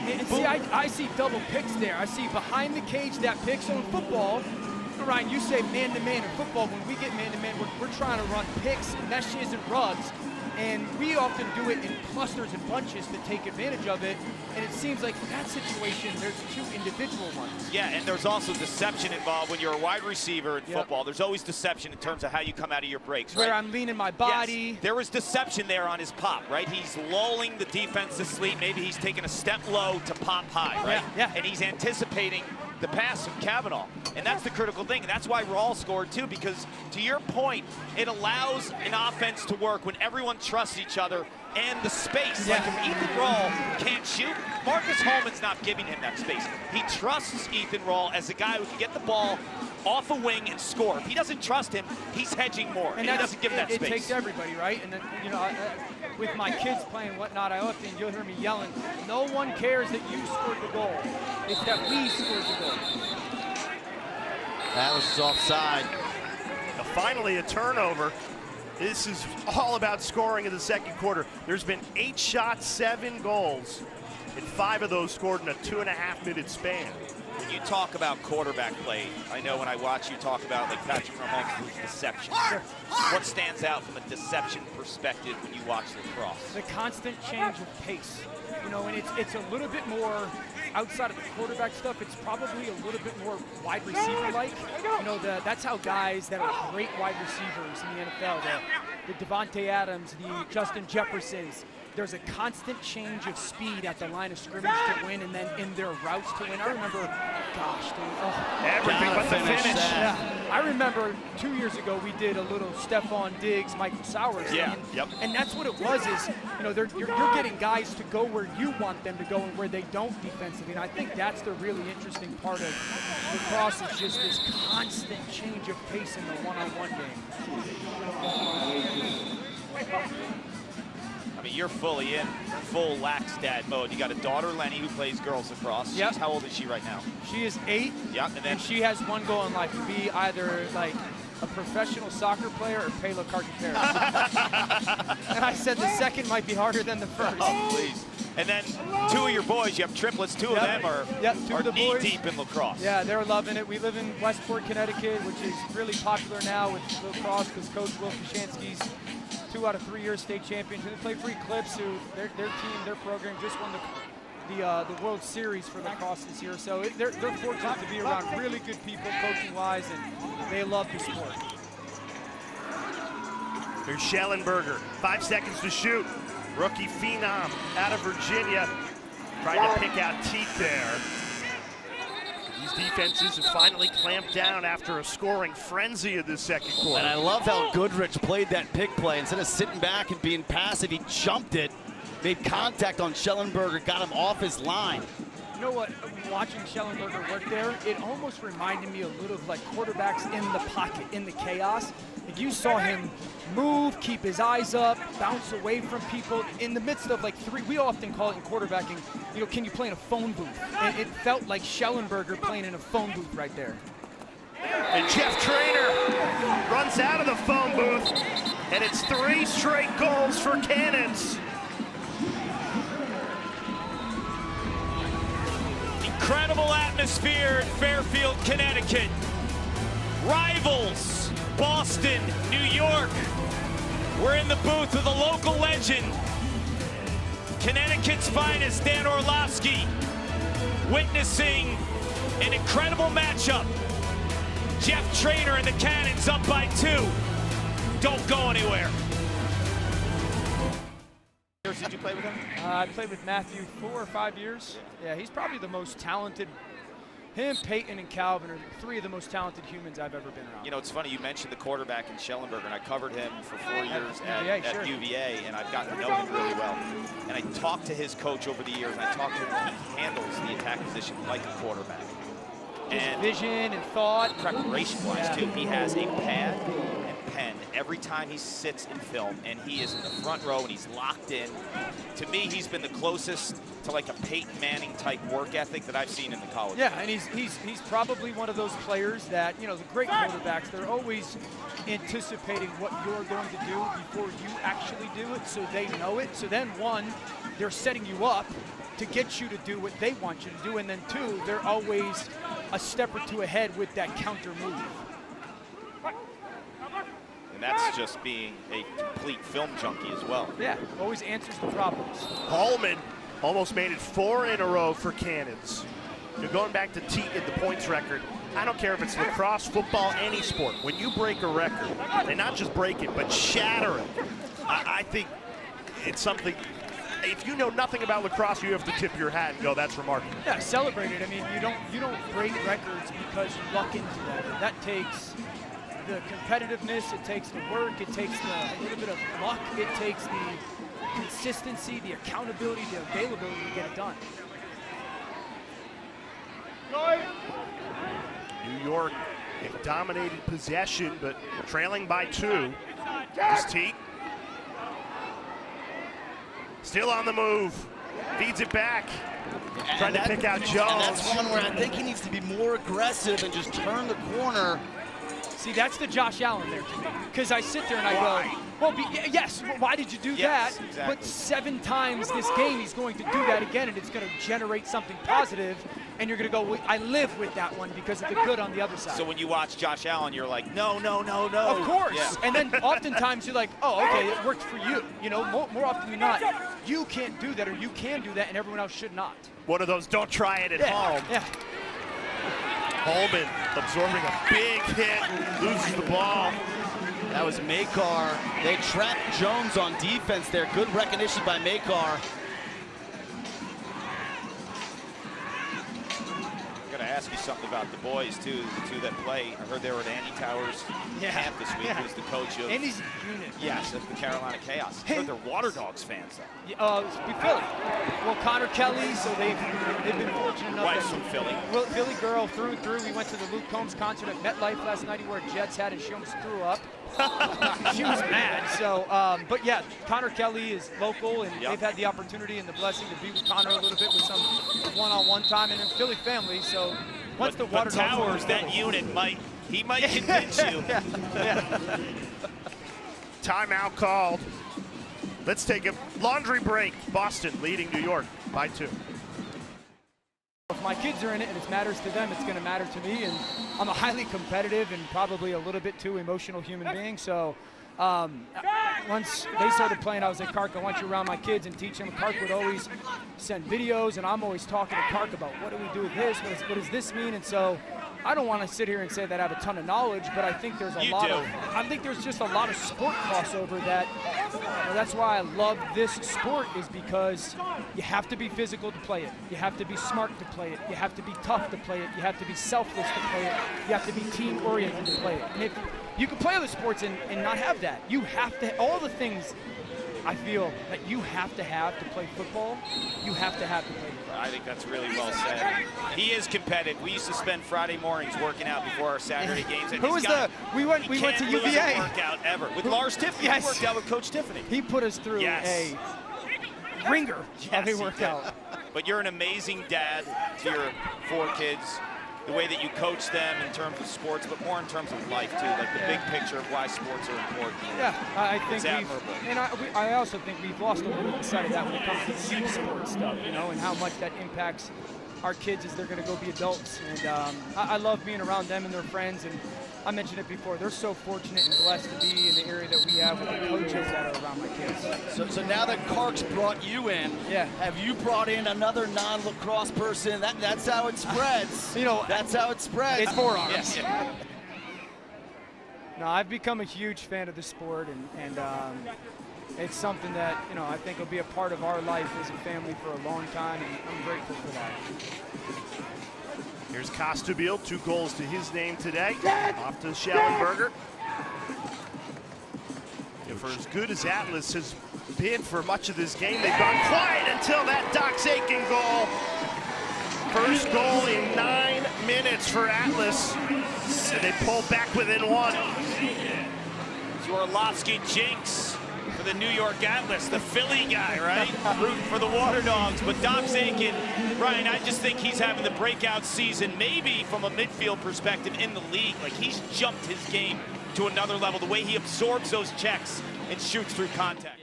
And see, I see double picks there. I see behind the cage that pick. So in football, Ryan, you say man-to-man in football. When we get man-to-man, we're trying to run picks, meshes, and rugs. And we often do it in clusters and bunches to take advantage of it. And it seems like in that situation, there's two individual ones. Yeah, and there's also deception involved when you're a wide receiver in football. There's always deception in terms of how you come out of your breaks, where I'm leaning my body. Yes, there was deception there on his pop, right? He's lulling the defense to sleep. Maybe he's taking a step low to pop high, right? Yeah. And he's anticipating the pass from Kavanaugh. And that's the critical thing. And that's why Rawl scored too, because to your point, it allows an offense to work when everyone trusts each other and the space. Like if Ethan Rawl can't shoot, Marcus Holman's not giving him that space. He trusts Ethan Rawl as a guy who can get the ball off a wing and score. If he doesn't trust him, he's hedging more, and he doesn't give that space. It takes everybody, right? And then, you know, with my kids playing and whatnot, I often, you'll hear me yelling, no one cares that you scored the goal. It's that we scored the goal. That was offside. Finally, a turnover. This is all about scoring in the second quarter. There's been 8 shots, 7 goals. and 5 of those scored in a 2.5-minute span. When you talk about quarterback play, I know when I watch you talk about like Patrick Mahomes' deception. Sure. What stands out from a deception perspective when you watch lacrosse? The constant change of pace. You know, and it's a little bit more outside of the quarterback stuff. It's probably a little bit more wide receiver-like. You know, that's how guys that are great wide receivers in the NFL, the Devontae Adams, the Justin Jeffersons, there's a constant change of speed at the line of scrimmage to win, and then in their routes to win. I remember, gosh, dude, everything but the finish. Yeah, I remember 2 years ago we did a little Stephon Diggs, Michael Sowers. Yeah, and that's what it was. Is you know you're getting guys to go where you want them to go and where they don't defensively. And I think that's the really interesting part of lacrosse is just this constant change of pace in the one-on-one game. I mean, you're fully in full lax dad mode. You got a daughter, Lenny, who plays girls lacrosse. Yep. How old is she right now? She is 8. Yep. And she has one goal in life, to be either like a professional soccer player or Pela Carcaterra. And I said the second might be harder than the first. Oh, please. And then 2 of your boys, you have triplets. 2 of them are knee-deep in lacrosse. Yeah, they're loving it. We live in Westport, Connecticut, which is really popular now with lacrosse because Coach Will Kashansky's 2 out of 3 years state champions. And they play for Eclipse, who their team, their program just won the World Series for lacrosse this year. So they're fortunate to be around really good people coaching-wise, and they love the sport. Here's Schellenberger, 5 seconds to shoot. Rookie phenom out of Virginia, trying to pick out teeth there. These defenses have finally clamped down after a scoring frenzy of the second quarter. And I love how Goodrich played that pick play. Instead of sitting back and being passive, he jumped it, made contact on Schellenberger, got him off his line. You know what, watching Schellenberger work there, it almost reminded me a little of like quarterbacks in the pocket, in the chaos. Like you saw him move, keep his eyes up, bounce away from people in the midst of like we often call it in quarterbacking, you know, can you play in a phone booth? And it felt like Schellenberger playing in a phone booth right there. And Jeff Trainer runs out of the phone booth, and it's 3 straight goals for Cannons. Incredible atmosphere in Fairfield, Connecticut. Rivals, Boston, New York. We're in the booth with a local legend, Connecticut's finest, Dan Orlovsky, witnessing an incredible matchup. Jeff Trainer and the Cannons up by 2. Don't go anywhere. Did you play with him? I played with Matthew 4 or 5 years. Yeah, he's probably the most talented. Him, Peyton, and Calvin are 3 of the most talented humans I've ever been around. You know, it's funny, you mentioned the quarterback in Schellenberger, and I covered him for 4 years at UVA, and I've gotten to know him really well. And I talked to his coach over the years, and I talked to him, he handles the attack position like a quarterback. And vision and thought. Preparation-wise, too. He has a pad and pen every time he sits in film, and he is in the front row, and he's locked in. To me, he's been the closest to like a Peyton Manning type work ethic that I've seen in the college. Yeah, and he's probably one of those players that, you know, the great quarterbacks, they're always anticipating what you're going to do before you actually do it, so they know it. So then, 1, they're setting you up to get you to do what they want you to do, and then 2, they're always a step or 2 ahead with that counter move. And that's just being a complete film junkie as well. Yeah, always answers the problems. Hallman almost made it 4 in a row for Cannons. You're going back to the points record. I don't care if it's lacrosse, football, any sport. When you break a record, and not just break it, but shatter it, I think it's something. If you know nothing about lacrosse, you have to tip your hat and go, that's remarkable. Yeah, celebrate it. I mean, you don't break records because you luck into that. That takes the competitiveness, it takes the work, it takes a little bit of luck, it takes the consistency, the accountability, the availability to get it done. New York dominated possession, but trailing by 2. Here's Teague. Still on the move. Feeds it back. Trying to pick out Jones. And that's one where I think he needs to be more aggressive and just turn the corner. See, that's the Josh Allen there to me. Because I sit there and I go, well, yes, why did you do that? Exactly. But 7 times this game, he's going to do that again, and it's going to generate something positive. And you're going to go, I live with that one because of the good on the other side. So when you watch Josh Allen, you're like, no, no, no, no. Of course. Yeah. And then oftentimes you're like, oh, okay, it worked for you. You know, more often than not, you can't do that or you can do that and everyone else should not. One of those don't try it at home. Yeah. Holman absorbing a big hit, loses the ball. That was Makar. They trapped Jones on defense there. Good recognition by Makar. I'm going to ask you something about the boys, too, the 2 that play. I heard they were at Andy Towers' camp this week. Who's the coach of... Andy's unit. Yes, of the Carolina Chaos. I heard they're Water Dogs fans, though. Philly. Well, Connor Kelly, so they've been fortunate enough. Wife's from Philly. Well, Philly girl through and through. We went to the Luke Combs concert at MetLife last night. He wore a Jets hat and she almost threw up. She was mad. So, but yeah, Connor Kelly is local, and they've had the opportunity and the blessing to be with Connor a little bit with some one-on-one time, and then Philly family. So once the Water Towers, that unit might convince you. Timeout called. Let's take a laundry break. Boston leading New York by 2. If my kids are in it and it matters to them, it's going to matter to me. And I'm a highly competitive and probably a little bit too emotional human being. So once they started playing, I was like, Kark, I want you around my kids and teach them. Kark would always send videos, and I'm always talking to Kark about what do we do with this? What does this mean? And so I don't want to sit here and say that I have a ton of knowledge, but I think there's I think there's just a lot of sport crossover that, that's why I love this sport, is because you have to be physical to play it. You have to be smart to play it. You have to be tough to play it. You have to be selfless to play it. You have to be team-oriented to play it. And if you can play other sports and not have that, you have to, all the things I feel that you have to play football, you have to play football. I think that's really well said. He is competitive. We used to spend Friday mornings working out before our Saturday games. And we went to UVA. Workout ever with Lars Tiffany. Yes. He worked out with Coach Tiffany. He put us through a ringer of a workout. But you're an amazing dad to your 4 kids. The way that you coach them in terms of sports, but more in terms of life too, like the big picture of why sports are important. Yeah, I think it's admirable. And I also think we've lost a little bit sight of that when it comes to the youth sports stuff, you know, and how much that impacts our kids as they're going to go be adults. And I love being around them and their friends. And I mentioned it before, they're so fortunate and blessed to be in the area that we have with the coaches that are around my kids. So now that Kark's brought you in, have you brought in another non-lacrosse person? That's how it spreads. You know, that's how it spreads. It's forearms. No, I've become a huge fan of the sport, and it's something that, you know, I think will be a part of our life as a family for a long time, and I'm grateful for that. Here's Costabile, 2 goals to his name today. Off to Schellenberger. And for as good as Atlas has been for much of this game, they've gone quiet until that Dox Aiken goal. First goal in 9 minutes for Atlas. And they pull back within 1. Zorlowski jinx for the New York Atlas, the Philly guy, right? Rooting for the Water Dogs, but Dox Aiken, Ryan, I just think he's having the breakout season, maybe from a midfield perspective in the league. Like, he's jumped his game to another level, the way he absorbs those checks and shoots through contact.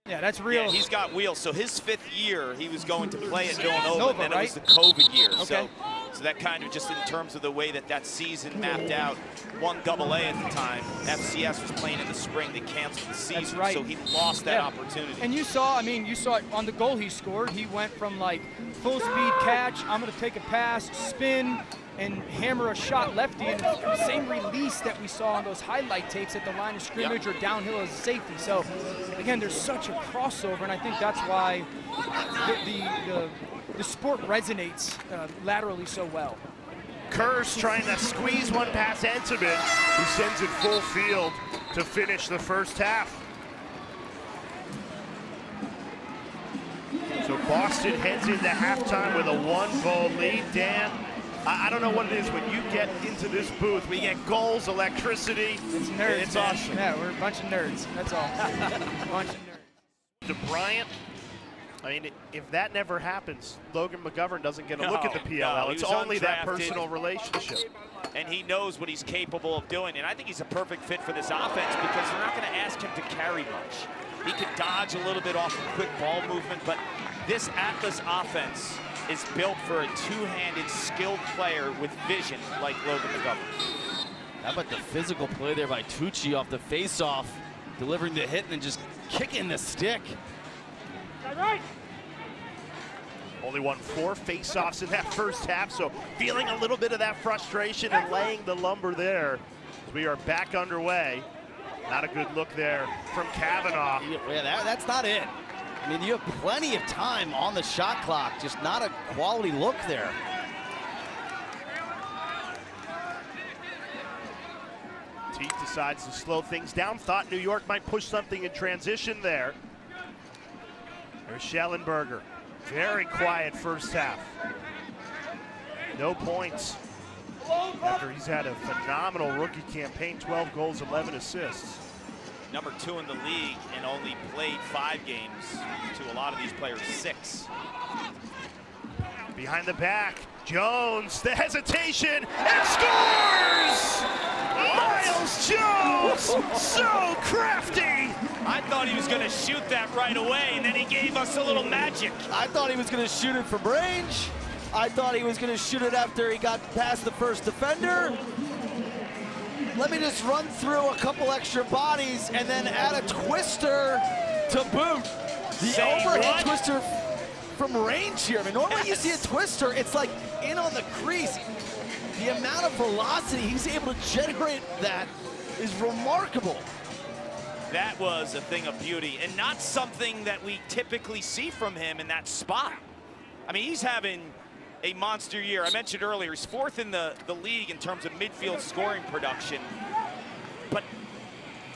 Yeah, that's real. Yeah, he's got wheels. So his 5th year, he was going to play at Villanova, and then right? it was the COVID year. Okay. So that kind of just in terms of the way that season mapped out, 1AA at the time. FCS was playing in the spring. They canceled the season. That's right. So he lost that opportunity. And you saw it on the goal he scored. He went from like full speed catch, I'm going to take a pass, spin, and hammer a shot lefty, and the same release that we saw on those highlight tapes at the line of scrimmage or downhill as a safety. So again, there's such a crossover, and I think that's why the sport resonates laterally so well. Kerr's trying to squeeze one past Entebin, who sends it full field to finish the first half. So Boston heads into halftime with a 1-goal lead. Dan, I don't know what it is when you get into this booth. We get goals, electricity. It's nerds. It's awesome. Yeah, we're a bunch of nerds. That's all. A bunch of nerds. DeBryant I mean, if that never happens, Logan McGovern doesn't get a look at the PLL. It's only that personal relationship. And he knows what he's capable of doing. And I think he's a perfect fit for this offense because they're not going to ask him to carry much. He can dodge a little bit off of quick ball movement, but this Atlas offense is built for a two-handed, skilled player with vision like Logan McGovern. How about the physical play there by Tucci off the face-off, delivering the hit and then just kicking the stick. Only won 4 face-offs in that first half, so feeling a little bit of that frustration and laying the lumber there. We are back underway. Not a good look there from Kavanaugh. Yeah, that's not it. I mean, you have plenty of time on the shot clock, just not a quality look there. Teat decides to slow things down. Thought New York might push something in transition there. There's Schellenberger. Very quiet first half. No points after he's had a phenomenal rookie campaign, 12 goals, 11 assists. Number 2 in the league and only played 5 games. To a lot of these players, 6. Behind the back, Jones, the hesitation, and scores! Miles Jones, so crafty! I thought he was going to shoot that right away, and then he gave us a little magic. I thought he was going to shoot it from range. I thought he was going to shoot it after he got past the first defender. Let me just run through a couple extra bodies and then add a twister to boot. The overhead twister from range here. I mean, normally you see a twister, it's like in on the crease. The amount of velocity he's able to generate that is remarkable. That was a thing of beauty and not something that we typically see from him in that spot. I mean, he's having a monster year. I mentioned earlier, he's 4th in the league in terms of midfield scoring production. But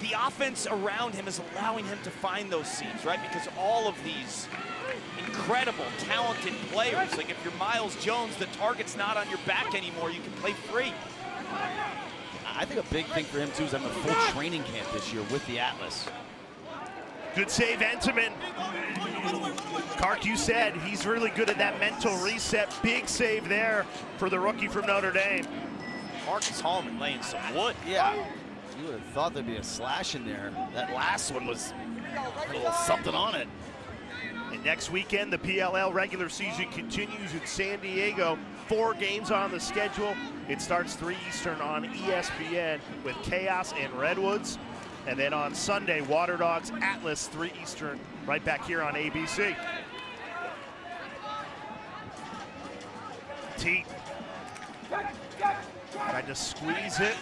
the offense around him is allowing him to find those seams, right? Because all of these incredible, talented players, like if you're Miles Jones, the target's not on your back anymore, you can play free. I think a big thing for him, too, is having a full training camp this year with the Atlas. Good save, Entenmann. Kark, you said he's really good at that mental reset. Big save there for the rookie from Notre Dame. Marcus Hallman laying some wood. Yeah, you would have thought there'd be a slash in there. That last one was a little something on it. And next weekend, the PLL regular season continues in San Diego. 4 games on the schedule. It starts 3 Eastern on ESPN with Chaos and Redwoods. And then on Sunday, Water Dogs, Atlas, 3 Eastern, right back here on ABC. Teat tried to squeeze it.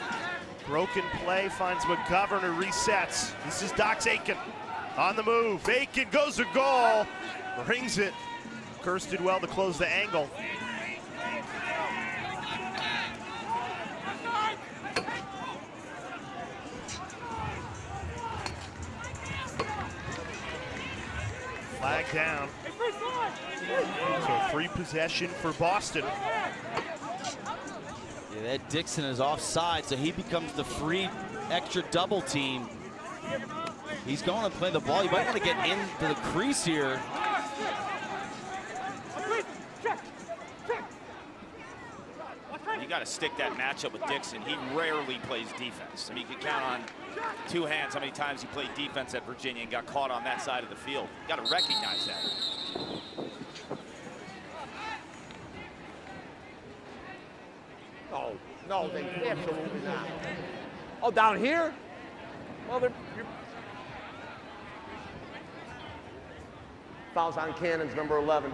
Broken play, finds McGovern, who resets. This is Dox Aiken on the move. Aiken goes to goal, rings it. Kurst did well to close the angle. Flag down. So free possession for Boston. Yeah, that Dixon is offside, so he becomes the free extra double team. He's going to play the ball. You might want to get into the crease here. You got to stick that matchup with Dixon. He rarely plays defense. I mean, you can count on 2 hands how many times he played defense at Virginia and got caught on that side of the field. You got to recognize that. No, they absolutely not. Oh, down here? Well, Fouls on Cannons, number 11.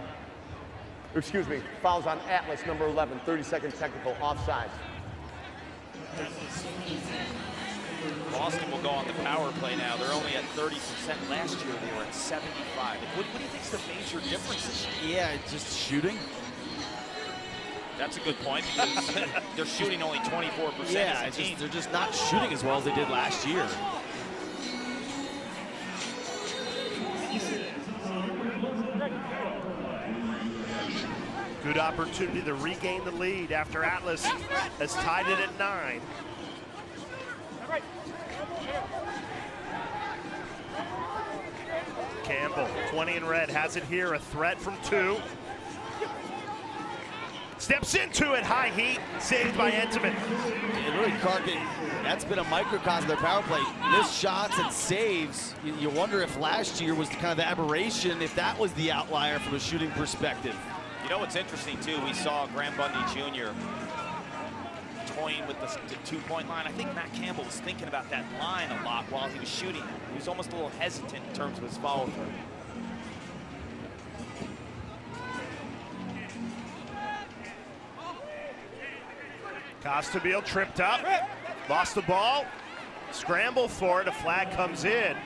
Excuse me, fouls on Atlas, number 11. 30-second technical, offside. Boston will go on the power play now. They're only at 30%. Last year they were at 75. What do you think is the major difference this year? Yeah, just shooting. That's a good point because they're shooting only 24% Yeah, as a team. they're just not shooting as well as they did last year. Good opportunity to regain the lead after Atlas has tied it at 9. Cam simple. 20 in red has it here, a threat from 2. Steps into it, high heat, saved by Entenmann. And really, Carcaterra, that's been a microcosm of their power play. Missed shots and saves. You wonder if last year was kind of the aberration, if that was the outlier from a shooting perspective. You know what's interesting, too? We saw Graham Bundy Jr. toying with the 2-point line. I think Matt Campbell was thinking about that line a lot while he was shooting. He was almost a little hesitant in terms of his follow-through. Costabile tripped up, lost the ball, scramble for it, a flag comes in.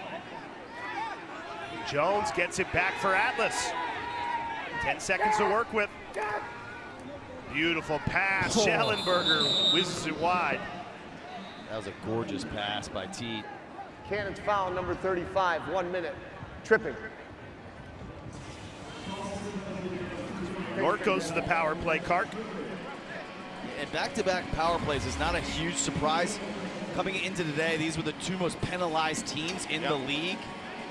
Jones gets it back for Atlas. 10 seconds to work with. Beautiful pass, Schellenberger whizzes it wide. That was a gorgeous pass by Teat. Cannon's foul, number 35, 1 minute. Tripping. York goes to the power play, Cark. And back-to-back power plays is not a huge surprise. Coming into today, these were the 2 most penalized teams in the league.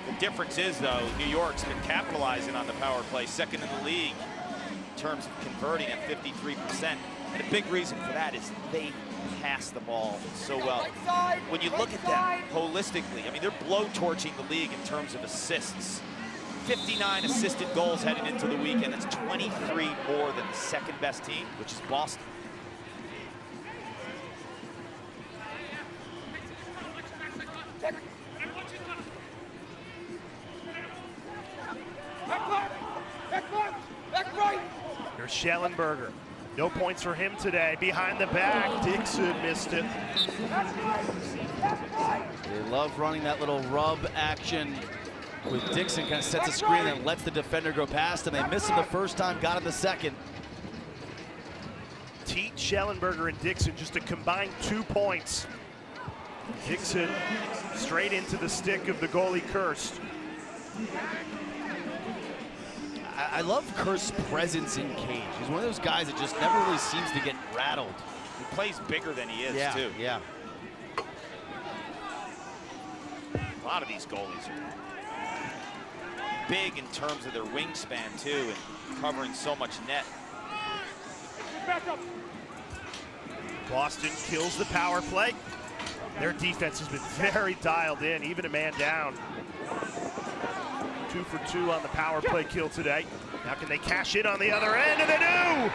The difference is, though, New York's been capitalizing on the power play, second in the league in terms of converting at 53%. And a big reason for that is they pass the ball so well. When you look at them holistically, I mean, they're blow-torching the league in terms of assists. 59 assisted goals heading into the weekend. That's 23 more than the second-best team, which is Boston. Here's Schellenberger. No points for him today. Behind the back, Dixon missed it. They love running that little rub action with Dixon, kind of sets a screen and lets the defender go past him. They missed him the first time, got him the second. Teat, Schellenberger, and Dixon just a combined 2 points. Dixon straight into the stick of the goalie, Kirst. I love Kirst's presence in cage. He's one of those guys that just never really seems to get rattled. He plays bigger than he is, too. Yeah. A lot of these goalies are big in terms of their wingspan, too, and covering so much net. Boston kills the power play. Their defense has been very dialed in, even a man down. 2 for 2 on the power play kill today. Now can they cash in on the other end? And they do!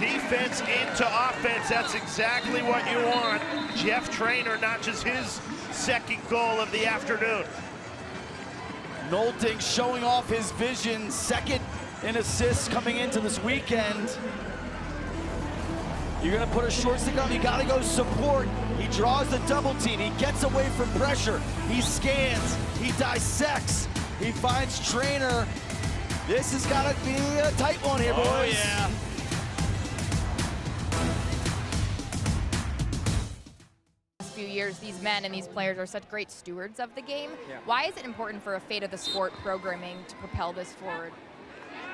Defense into offense, that's exactly what you want. Jeff Traynor notches his second goal of the afternoon. Nolting showing off his vision, second in assists coming into this weekend. You're gonna put a short stick on, you gotta go support. He draws the double team, he gets away from pressure, he scans, he dissects, he finds Traynor. This has gotta be a tight one here, boys. Oh, yeah. Few years, these men and these players are such great stewards of the game. Why is it important for a Fate of the Sport programming to propel this forward?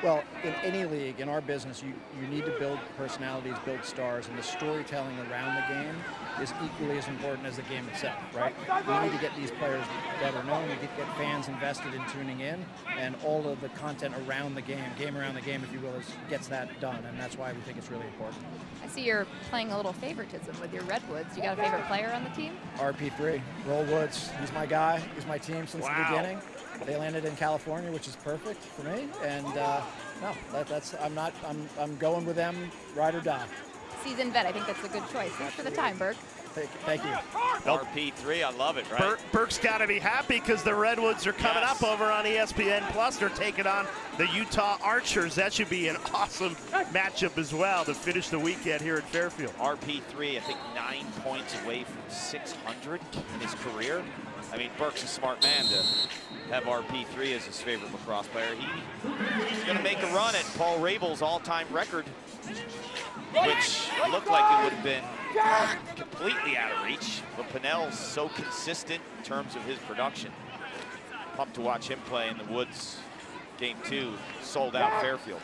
Well, in any league, in our business, you need to build personalities, build stars, and the storytelling around the game is equally as important as the game itself, right? We need to get these players better known, we need to get fans invested in tuning in, and all of the content around the game around the game, if you will, gets that done, and that's why we think it's really important. I see you're playing a little favoritism with your Redwoods. You got a favorite player on the team? RP3, Roll Woods, he's my guy, he's my team since the beginning. They landed in California, which is perfect for me, and I'm going with them, ride or die. Seasoned vet, I think that's a good choice. Thanks for the time, Burke. Thank you. RP3, I love it, right? Burke's got to be happy because the Redwoods are coming up over on ESPN+. They're taking on the Utah Archers. That should be an awesome matchup as well to finish the weekend here at Fairfield. RP3, I think 9 points away from 600 in his career. I mean, Burke's a smart man to have RP3 as his favorite lacrosse player. He's going to make a run at Paul Rabel's all-time record, which looked like it would have been completely out of reach. But Pinnell's so consistent in terms of his production. Pumped to watch him play in the Woods Game 2, sold-out Fairfield.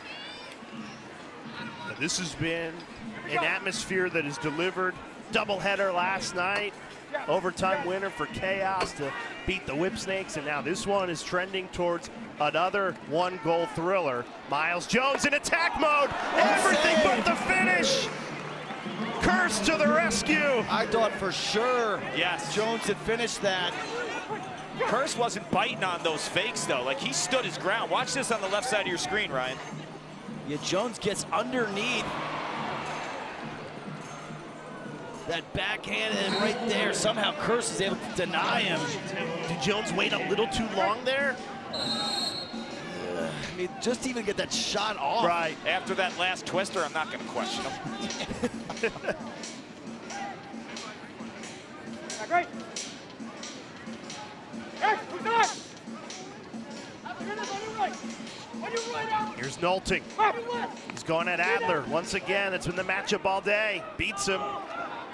Now, this has been an atmosphere that is delivered. Doubleheader last night. Overtime winner for Chaos to beat the Whip Snakes, and now this one is trending towards another one-goal thriller. Miles Jones in attack mode. Everything but the finish. Curse to the rescue. I thought for sure Yes. Jones had finished that. Curse wasn't biting on those fakes, though. Like, he stood his ground. Watch this on the left side of your screen, Ryan. Yeah, Jones gets underneath. That backhand, and right there, somehow Curse is able to deny him. Did Jones wait a little too long there? I mean, just to even get that shot off. Right. After that last twister, I'm not going to question him. Great. Hey, who's that? Here's Nolting. He's going at Adler once again. That's been the matchup all day. Beats him.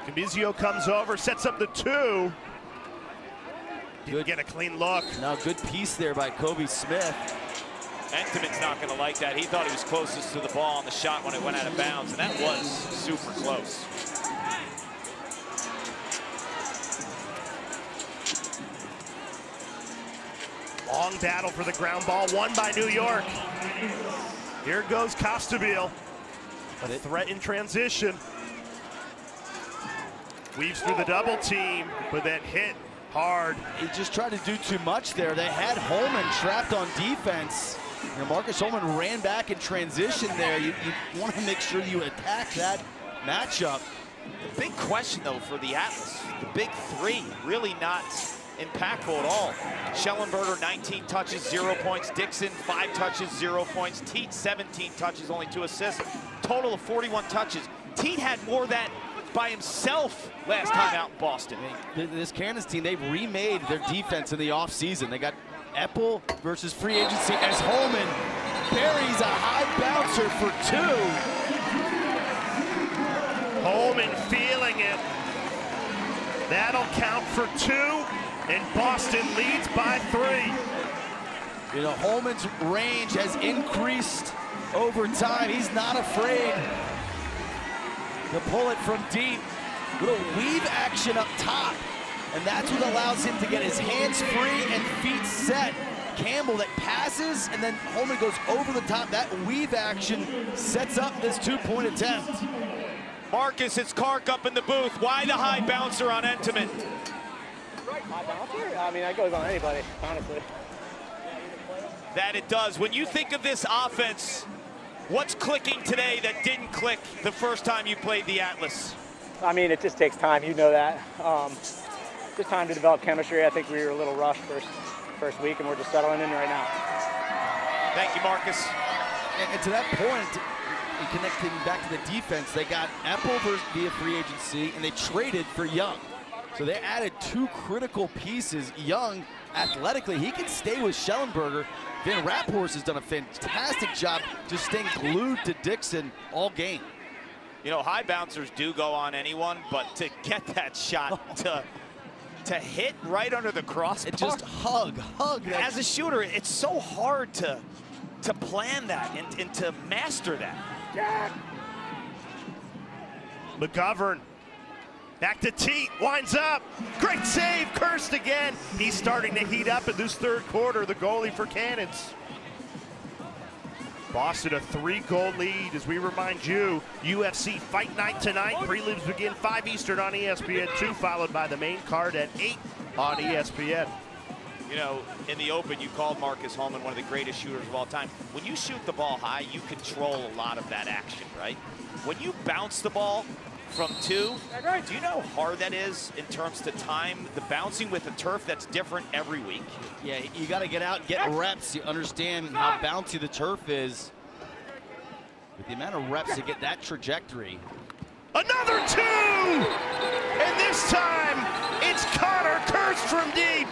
Camizio comes over, sets up the 2. Didn't get a clean look. No, good piece there by Kobe Smith. Entenmann's not going to like that. He thought he was closest to the ball on the shot when it went out of bounds, and that was super close. Long battle for the ground ball, won by New York. Here goes Costabile. A threat in transition. Weaves through the double team, but then hit hard. He just tried to do too much there. They had Holman trapped on defense. You know, Marcus Holman ran back in transition there. You want to make sure you attack that matchup. The big question, though, for the Atlas, the big 3, really not impactful at all. Schellenberger, 19 touches, 0 points. Dixon, 5 touches, 0 points. Teat, 17 touches, only 2 assists. Total of 41 touches. Teat had more of that by himself last time out in Boston. This Cannons team, they've remade their defense in the offseason. They got Epple versus free agency as Holman buries a high bouncer for 2. Holman feeling it. That'll count for 2, and Boston leads by 3. You know, Holman's range has increased over time. He's not afraid to pull it from deep. Little weave action up top, and that's what allows him to get his hands free and feet set. Campbell that passes, and then Holman goes over the top. That weave action sets up this 2-point attempt. Marcus, it's Kark up in the booth. Why the high bouncer on Entenmann? High bouncer? I mean, that goes on anybody, honestly. That it does. When you think of this offense, what's clicking today that didn't click the first time you played the Atlas? I mean, it just takes time, you know that. Just time to develop chemistry. I think we were a little rushed first week, and we're just settling in right now. Thank you, Marcus. And to that point, connecting back to the defense, they got Epple via free agency, and they traded for Young. So they added 2 critical pieces. Young, athletically, he can stay with Schellenberger. Van Raphorst has done a fantastic job just staying glued to Dixon all game. You know, high bouncers do go on anyone, but to get that shot to hit right under the crossbar. It just hug. As a shooter, it's so hard to plan that and to master that. McGovern back to Teat, winds up. Great save, cursed again. He's starting to heat up in this 3rd quarter, the goalie for Cannons. Boston a 3-goal lead as we remind you, UFC Fight Night tonight. Prelims begin 5 Eastern on ESPN2, followed by the main card at 8 on ESPN. You know, in the open, you called Marcus Holman one of the greatest shooters of all time. When you shoot the ball high, you control a lot of that action, right? When you bounce the ball from 2, do you know how hard that is in terms to time the bouncing with a turf that's different every week? Yeah, you got to get out, get reps. You understand how bouncy the turf is. With the amount of reps to get that trajectory. Another 2! And this time, it's Connor Kurtz from deep.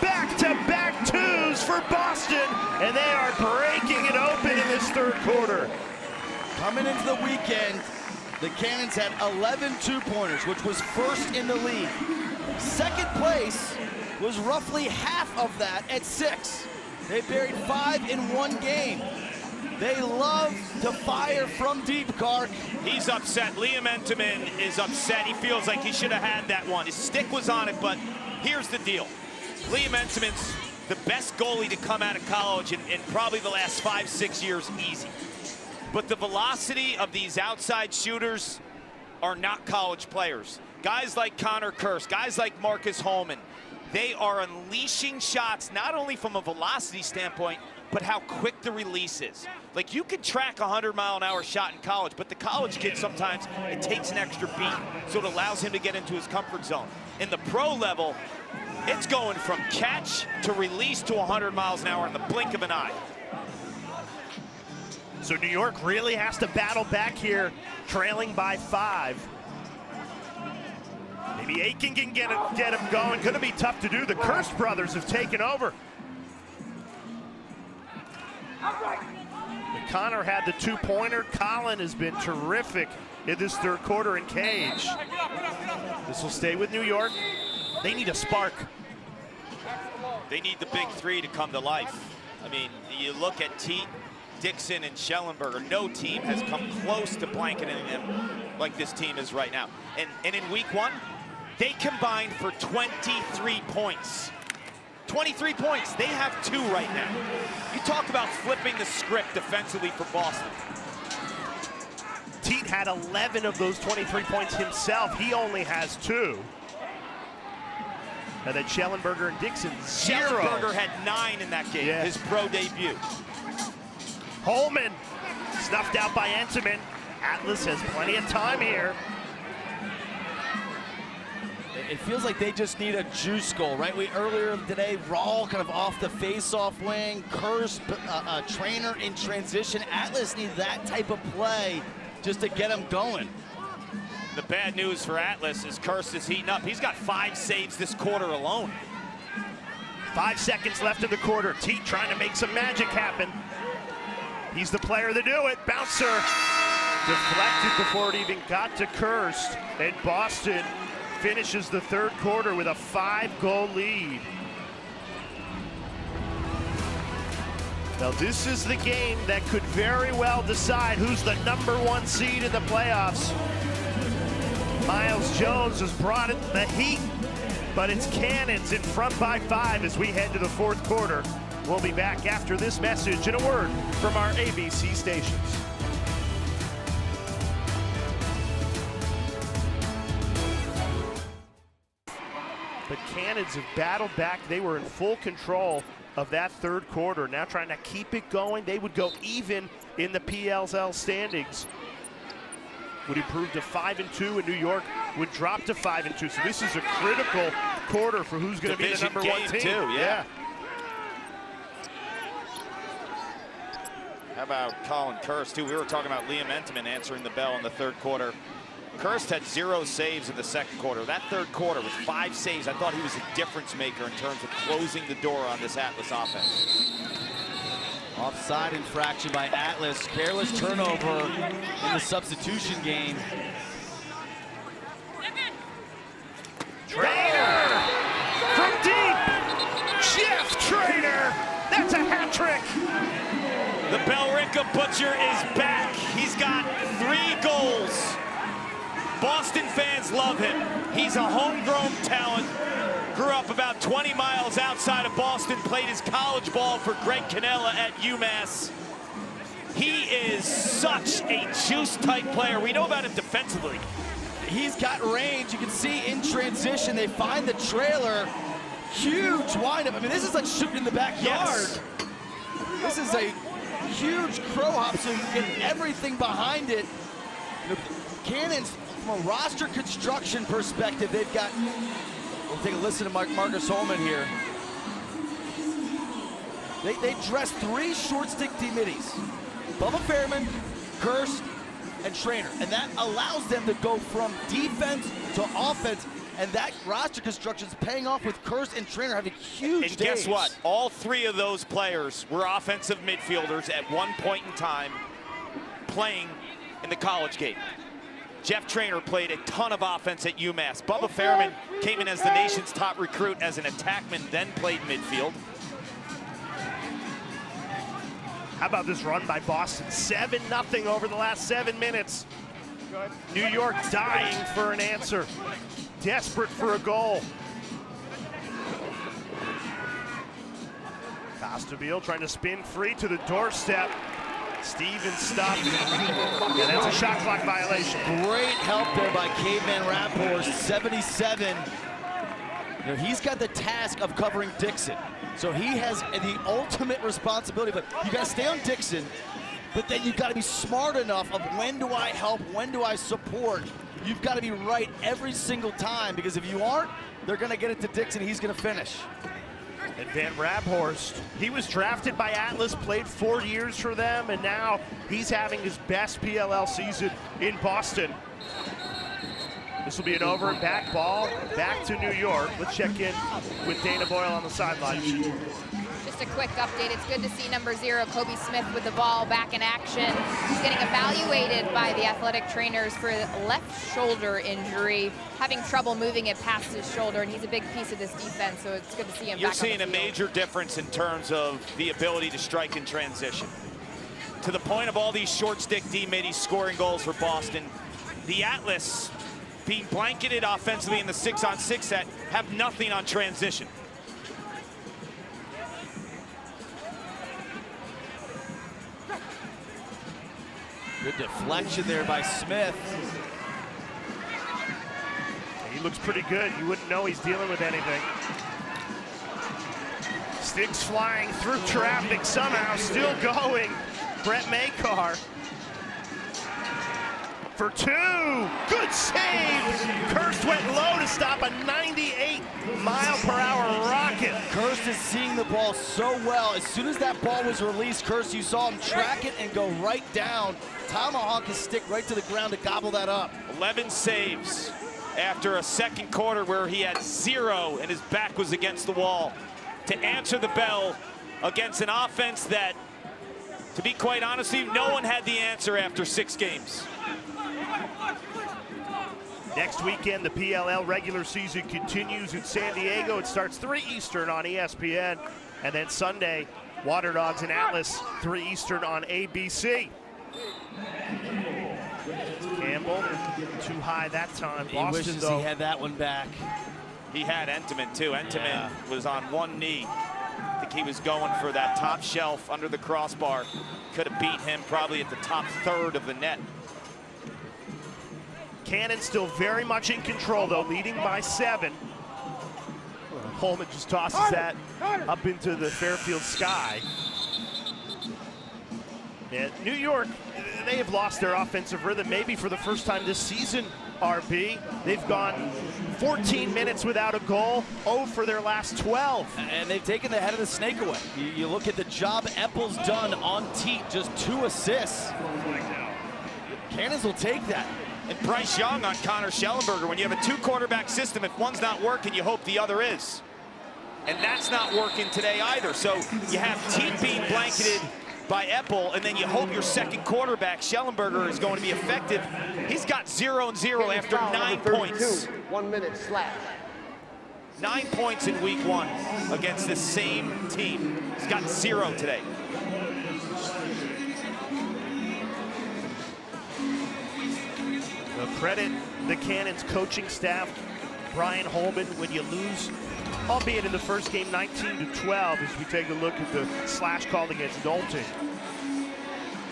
Back-to-back 2s for Boston, and they are breaking it open in this 3rd quarter. Coming into the weekend, the Cannons had 11 2-pointers, which was 1st in the league. 2nd place was roughly half of that at 6. They buried 5 in 1 game. They love to fire from deep, Kark. He's upset. Liam Entenmann is upset. He feels like he should have had that one. His stick was on it, but here's the deal. Liam Entenmann's the best goalie to come out of college in probably the last 5-6 years, easy. But the velocity of these outside shooters are not college players. Guys like Connor Kurse, guys like Marcus Holman, they are unleashing shots not only from a velocity standpoint, but how quick the release is. Like, you can track a 100-mile-an-hour shot in college, but the college kid sometimes, it takes an extra beat, so it allows him to get into his comfort zone. In the pro level, it's going from catch to release to 100 miles an hour in the blink of an eye. So New York really has to battle back here, trailing by 5. Maybe Aiken can get him going. Gonna be tough to do. The Kurse brothers have taken over. Connor had the 2-pointer. Colin has been terrific in this third quarter in cage. This will stay with New York. They need a spark. They need the big three to come to life. I mean, you look at Teat, Dixon, and Schellenberger. No team has come close to blanketing them like this team is right now. And in week 1, they combined for 23 points. 23 points. They have 2 right now. You talk about flipping the script defensively for Boston. Teat had 11 of those 23 points himself. He only has 2. And then Schellenberger and Dixon, 0. Schellenberger had 9 in that game, his pro debut. Holman snuffed out by Entenmann. Atlas has plenty of time here. It feels like they just need a juice goal, right? Earlier today, Rawl kind of off the face-off wing, Kurse, Trainer in transition. Atlas needs that type of play just to get them going. The bad news for Atlas is Kurse is heating up. He's got 5 saves this quarter alone. 5 seconds left in the quarter. Teat trying to make some magic happen. He's the player to do it. Bouncer deflected before it even got to Kurse. And Boston finishes the third quarter with a 5-goal lead. Now this is the game that could very well decide who's the #1 seed in the playoffs. Miles Jones has brought it the heat, but it's Cannons in front by 5 as we head to the fourth quarter. We'll be back after this message and a word from our ABC stations. But Cannons have battled back. They were in full control of that third quarter. Now trying to keep it going. They would go even in the PLL standings. Would improve to 5-2, and New York would drop to 5-2. So this is a critical quarter for who's going to be the #1 team. Too, yeah. How about Colin Kurse, too? We were talking about Liam Entenmann answering the bell in the third quarter. Kurse had 0 saves in the second quarter. That third quarter with 5 saves, I thought he was a difference maker in terms of closing the door on this Atlas offense. Offside infraction by Atlas. Careless turnover in the substitution game. Trainer from deep. Jeff Trainer. That's a hat trick. The Bellrinca Butcher is back. He's got 3 goals. Boston fans love him. He's a homegrown talent. Grew up about 20 miles outside of Boston, played his college ball for Greg Cannella at UMass. He is such a juice-type player. We know about him defensively. He's got range. You can see in transition, they find the trailer. Huge windup. I mean, this is like shooting in the backyard. Yes. This is a huge crow hop, so you get everything behind it. The Cannons, from a roster construction perspective, they've got, we'll take a listen to Marcus Holman here. They dressed 3 short stick D-middies. Bubba Fairman, Kurse, and Trainer. And that allows them to go from defense to offense. And that roster construction is paying off with Kurse and Trainer having huge And days. guess what? All 3 of those players were offensive midfielders at one point in time playing in the college game. Jeff Trainer played a ton of offense at UMass. Bubba Fairman came in as the nation's top recruit as an attackman, then played midfield. How about this run by Boston? 7-0 over the last 7 minutes. New York dying for an answer. Desperate for a goal. Costabile trying to spin free to the doorstep. Stevens stopped, and that's a shot clock violation. Great help there by Caveman Rapphorst, 77. You know, he's got the task of covering Dixon. So he has the ultimate responsibility, but you gotta stay on Dixon, but then you've gotta be smart enough of when do I help, when do I support. You've gotta be right every single time, because if you aren't, they're gonna get it to Dixon, he's gonna finish. And Van Rapphorst, he was drafted by Atlas, played 4 years for them, and now he's having his best PLL season in Boston. This will be an over and back ball, back to New York. Let's check in with Dana Boyle on the sideline. Just a quick update. It's good to see number 0, Kobe Smith, with the ball back in action. He's getting evaluated by the athletic trainers for left shoulder injury, having trouble moving it past his shoulder, and he's a big piece of this defense, so it's good to see him You're back on the seeing a field. major difference in terms of the ability to strike in transition. To the point of all these short stick D-middies scoring goals for Boston, the Atlas, being blanketed offensively in the 6-on-6 set, have nothing on transition. Good deflection there by Smith. He looks pretty good. You wouldn't know he's dealing with anything. Sticks flying through traffic somehow, still going. Brett Makar for 2. Good save. Kirst went low to stop a 98-mile-per-hour rocket. Kirst is seeing the ball so well. As soon as that ball was released, Kirst, you saw him track it and go right down. Tomahawk his stick right to the ground to gobble that up. 11 saves after a second quarter where he had 0 and his back was against the wall. To answer the bell against an offense that, to be quite honest with you, no one had the answer after 6 games. Next weekend, the PLL regular season continues in San Diego. It starts 3 Eastern on ESPN. And then Sunday, Water Dogs and Atlas, 3 Eastern on ABC. Campbell, too high that time. He Boston, wishes though, he had that one back. He had Entenmann too. Entenmann was on one knee. I think he was going for that top shelf under the crossbar. Could have beat him probably at the top third of the net. Cannon still very much in control, though, leading by 7. Holman just tosses that up into the Fairfield sky. And New York, they have lost their offensive rhythm maybe for the first time this season, RB. They've gone 14 minutes without a goal, 0 for their last 12. And they've taken the head of the snake away. You look at the job Eppel's done on Teat, just 2 assists. Cannons will take that. And Bryce Young on Connor Schellenberger. When you have a 2-quarterback system, if one's not working, you hope the other is. And that's not working today either. So you have Teat being blanketed by Eppel, and then you hope your second quarterback, Schellenberger, is going to be effective. He's got 0-0 after 9 points. 1 minute slash. 9 points in week 1 against the same team. He's got 0 today. Credit the Cannons coaching staff. Brian Holman, when you lose, albeit in the first game 19-12, as we take a look at the slash call against Dalton.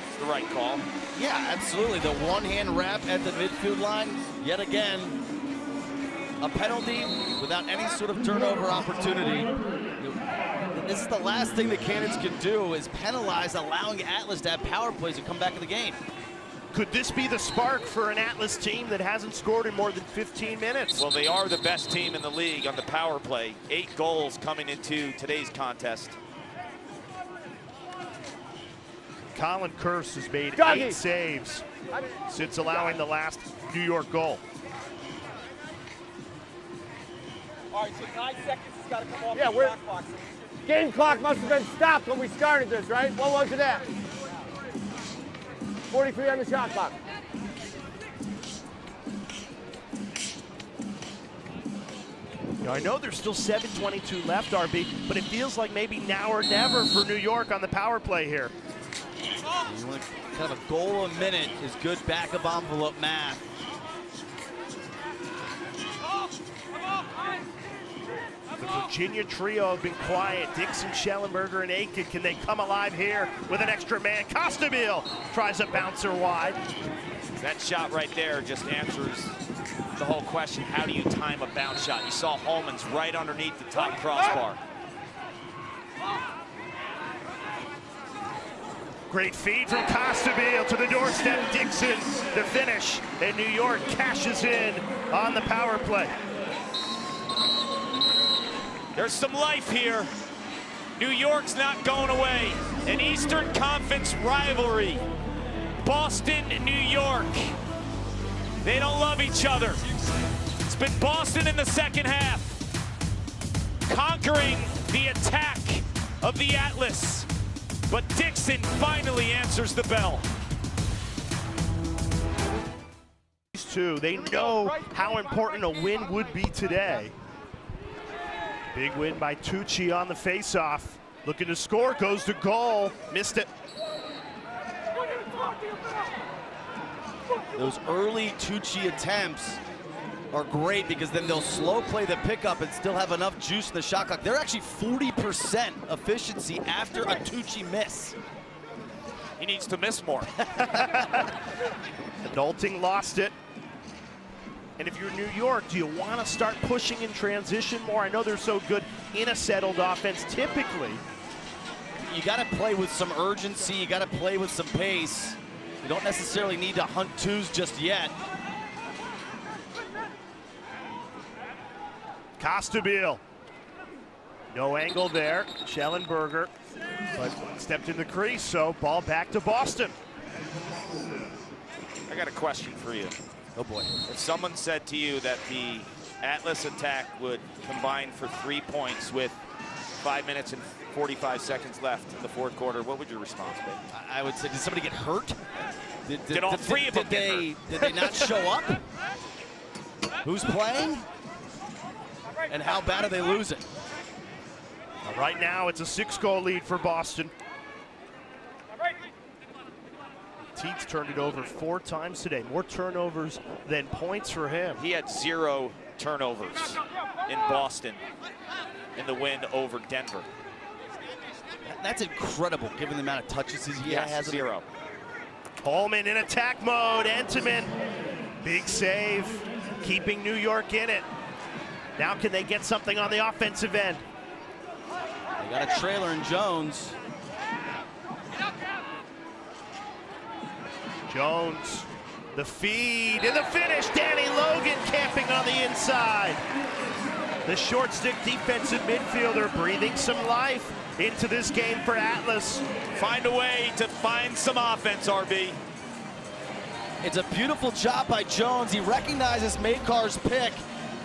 It's the right call. Yeah, absolutely. The one-hand wrap at the midfield line, yet again, a penalty without any sort of turnover opportunity. This is the last thing the Cannons can do, is penalize, allowing Atlas to have power plays and come back in the game. Could this be the spark for an Atlas team that hasn't scored in more than 15 minutes? Well, they are the best team in the league on the power play. 8 goals coming into today's contest. Colin Kirst has made 8 saves since allowing the last New York goal. All right, so 9 seconds has got to come off Yeah, the we're shot clock. game clock must have been stopped when we started this, right? What was it at? 43 on the shot clock. Now, I know there's still 7:22 left, RB, but it feels like maybe now or never for New York on the power play here. Kind of a goal a minute is good back of envelope math. The Virginia trio have been quiet. Dixon, Schellenberger, and Aiken. Can they come alive here with an extra man? Costabile tries a bouncer wide. That shot right there just answers the whole question. How do you time a bounce shot? You saw Holman's right underneath the top crossbar. Great feed from Costabile to the doorstep. Dixon, the finish. And New York cashes in on the power play. There's some life here. New York's not going away. An Eastern Conference rivalry. Boston, New York. They don't love each other. It's been Boston in the second half, conquering the attack of the Atlas. But Dixon finally answers the bell. These two, they know how important a win would be today. Big win by Tucci on the faceoff. Looking to score, goes to goal, missed it. Those early Tucci attempts are great because then they'll slow play the pickup and still have enough juice in the shot clock. They're actually 40% efficiency after a Tucci miss. He needs to miss more. Adulting lost it. And if you're New York, do you want to start pushing in transition more? I know they're so good in a settled offense typically. You got to play with some urgency. You got to play with some pace. You don't necessarily need to hunt twos just yet. Costabile. No angle there. Schellenberger, but stepped in the crease, so ball back to Boston. I got a question for you. Oh boy. If someone said to you that the Atlas attack would combine for 3 points with 5 minutes and 45 seconds left in the fourth quarter, what would your response be? I would say, did somebody get hurt? Did all three of them get hurt? Did they not show up? Who's playing? And how bad are they losing? Right now, it's a 6-goal lead for Boston. Teets turned it over 4 times today. More turnovers than points for him. He had 0 turnovers in Boston in the win over Denver. That's incredible, given the amount of touches he has. 0. Holman in attack mode. Entenmann, big save, keeping New York in it. Now can they get something on the offensive end? They got a trailer in Jones. Jones, the feed and the finish. Danny Logan camping on the inside. The short stick defensive midfielder breathing some life into this game for Atlas. Find a way to find some offense, RB. It's a beautiful job by Jones. He recognizes Makar's pick.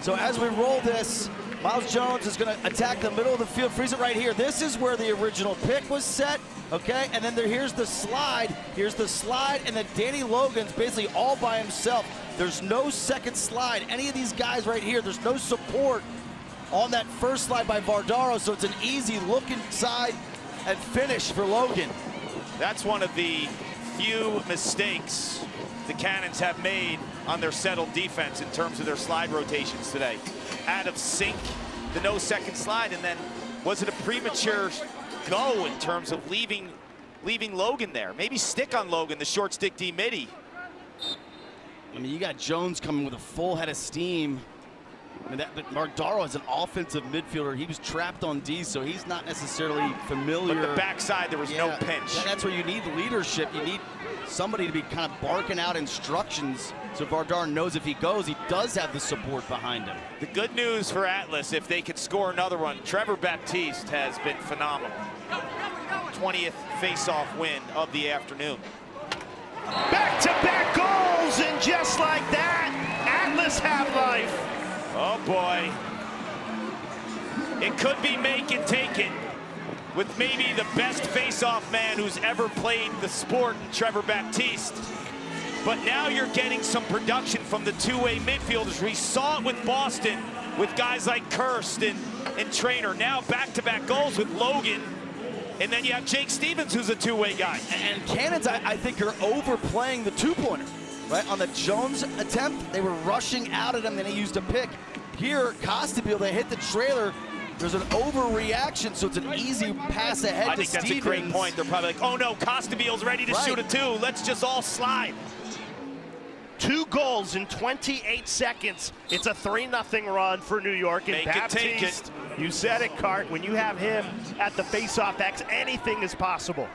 So as we roll this, Miles Jones is going to attack the middle of the field, freeze it right here. This is where the original pick was set, okay? And then here's the slide. Here's the slide, and then Danny Logan's basically all by himself. There's no second slide. Any of these guys right here, there's no support on that first slide by Vardaro, so it's an easy look inside and finish for Logan. That's one of the few mistakes the Cannons have made on their settled defense in terms of their slide rotations today. Out of sync, the no second slide, and then was it a premature go in terms of leaving Logan there? Maybe stick on Logan, the short stick D midi. I mean, you got Jones coming with a full head of steam. I mean, Vardaro is an offensive midfielder. He was trapped on D, so he's not necessarily familiar. But the backside, there was no pinch. That's where you need leadership. You need somebody to be kind of barking out instructions so Vardaro knows if he goes, he does have the support behind him. The good news for Atlas, if they could score another one, Trevor Baptiste has been phenomenal. 20th face-off win of the afternoon. Back-to-back goals, and just like that, Atlas have life. Oh boy. It could be make and take it with maybe the best face-off man who's ever played the sport, Trevor Baptiste. But now you're getting some production from the two-way midfielders. We saw it with Boston with guys like Kirst and Trainer. Now back-to-back goals with Logan. And then you have Jake Stevens, who's a two-way guy. And Cannons, I think, are overplaying the two-pointer. Right, on the Jones attempt, they were rushing out at him, then he used a pick. Here, Costabile, they hit the trailer. there's an overreaction, so it's an easy pass ahead I to think that's Stevens. a great point. They're probably like, oh no, Costabile's ready to shoot it too. Let's just all slide. 2 goals in 28 seconds. It's a 3-0 run for New York. And Make it, take Baptiste, it. you said it, Cart. When you have him at the faceoff X, anything is possible.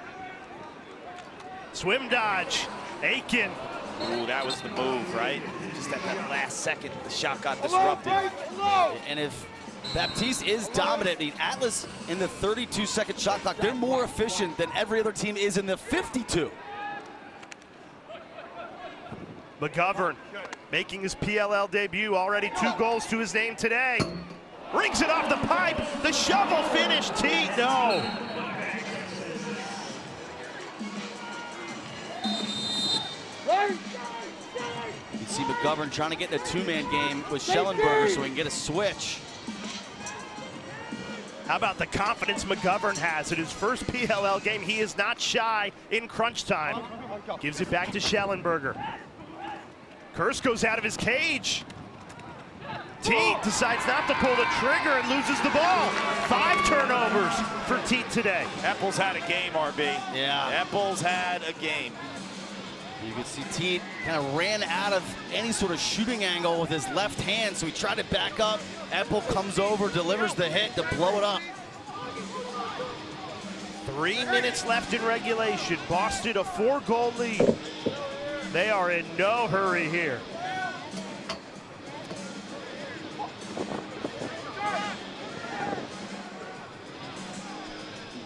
Swim dodge, Aiken. Ooh, that was the move, right? Just at that last second, the shot got disrupted. And if Baptiste is dominant, I mean, Atlas in the 32-second shot clock, they're more efficient than every other team is in the 52. McGovern making his PLL debut, already 2 goals to his name today. Rings it off the pipe, the shovel finish, T, no. You see McGovern trying to get in a 2-man game with Schellenberger so he can get a switch. How about the confidence McGovern has in his first PLL game? He is not shy in crunch time. Gives it back to Schellenberger. Kurse goes out of his cage. Teat decides not to pull the trigger and loses the ball. 5 turnovers for Teat today. Epples had a game, RB. Yeah. Epples had a game. You can see Teat kind of ran out of any sort of shooting angle with his left hand, so he tried to back up. Eppel comes over, delivers the hit to blow it up. 3 minutes left in regulation. Boston a 4-goal lead. They are in no hurry here.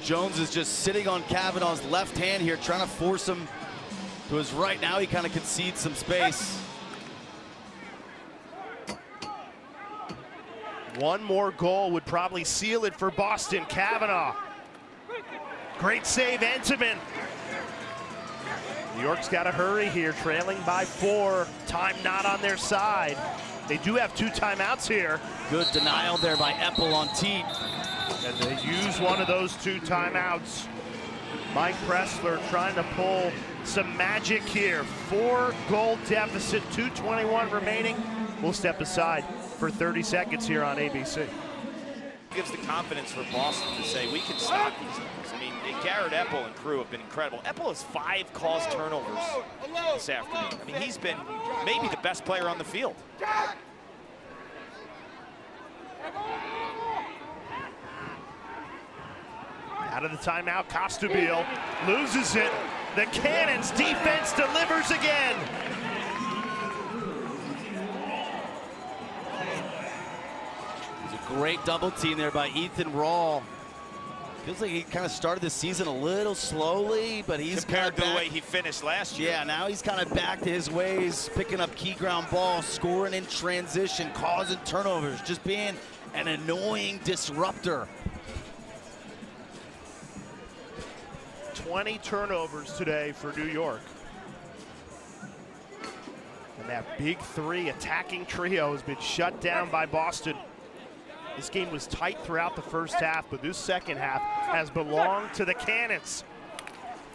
Jones is just sitting on Kavanaugh's left hand here, trying to force him to his right. Now he kind of concedes some space. 1 more goal would probably seal it for Boston. Kavanaugh. Great save, Entenmann. New York's got to hurry here, trailing by 4. Time not on their side. They do have 2 timeouts here. Good denial there by Eppel on Teat. And they use one of those 2 timeouts. Mike Pressler trying to pull some magic here. 4-goal deficit, 2:21 remaining. We'll step aside for 30 seconds here on ABC. Gives the confidence for Boston to say, we can stop these things. I mean, Garrett Eppel and crew have been incredible. Eppel has 5 caused turnovers this afternoon. I mean, he's been maybe the best player on the field. Out of the timeout, Costabile loses it. The Cannons defense delivers again. It's a great double team there by Ethan Rawl. Feels like he kind of started the season a little slowly, but he's compared to the way he finished last year. Yeah, now he's kind of back to his ways, picking up key ground balls, scoring in transition, causing turnovers, just being an annoying disruptor. 20 turnovers today for New York. And that big 3 attacking trio has been shut down by Boston. This game was tight throughout the first half, but this second half has belonged to the Cannons.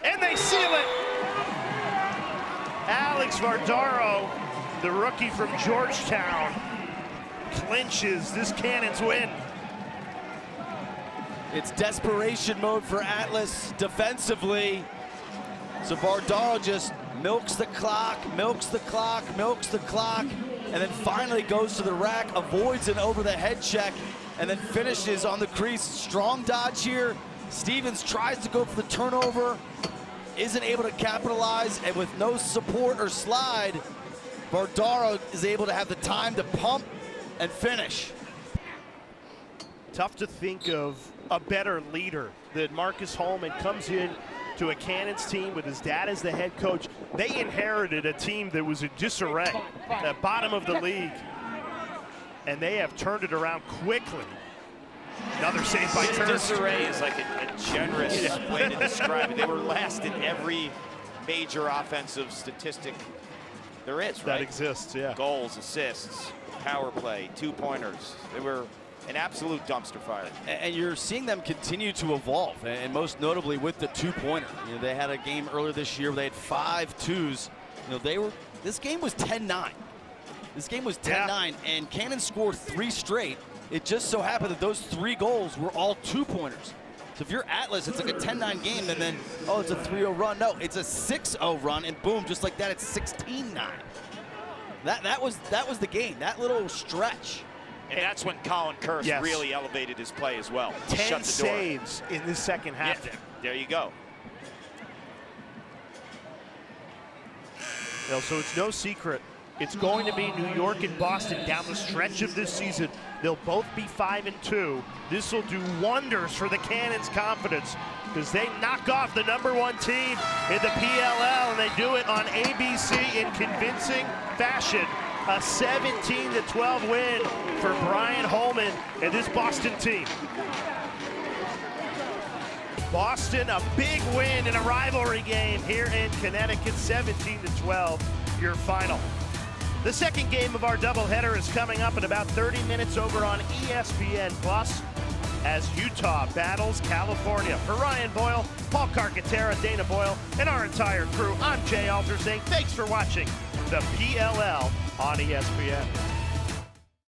And they seal it! Alex Vardaro, the rookie from Georgetown, clinches this Cannons win. It's desperation mode for Atlas defensively. So Vardaro just milks the clock, milks the clock, milks the clock, and then finally goes to the rack, avoids an over-the-head check, and then finishes on the crease. Strong dodge here. Stevens tries to go for the turnover, isn't able to capitalize, and with no support or slide, Vardaro is able to have the time to pump and finish. Tough to think of a better leader than Marcus Holman. Comes in to a Cannons team with his dad as the head coach. They inherited a team that was in disarray, at bottom of the league, and they have turned it around quickly. Another save by Turner. Disarray is like a generous way to describe it. They were last in every major offensive statistic there is, right? That exists, yeah. Goals, assists, power play, 2-pointers. They were an absolute dumpster fire. And you're seeing them continue to evolve, and most notably with the 2-pointer. You know, they had a game earlier this year where they had 5 twos. You know, this game was 10-9. This game was 10-9, and Cannon scored 3 straight. It just so happened that those 3 goals were all 2-pointers. So if you're Atlas, it's like a 10-9 game, and then, oh, it's a 3-0 run. No, it's a 6-0 run, and boom, just like that, it's 16-9. That was the game, that little stretch. And that's when Colin Kurth really elevated his play as well. 10 saves in the second half. Yeah, there you go. So it's no secret. It's going to be New York and Boston down the stretch of this season. They'll both be 5-2. This will do wonders for the Cannons' confidence because they knock off the #1 team in the PLL, and they do it on ABC in convincing fashion. A 17-12 win for Brian Holman and this Boston team. Boston, a big win in a rivalry game here in Connecticut, 17-12, your final. The second game of our doubleheader is coming up in about 30 minutes over on ESPN Plus as Utah battles California. For Ryan Boyle, Paul Carcaterra, Dana Boyle, and our entire crew, I'm Jay Alter saying thanks for watching the PLL on ESPN.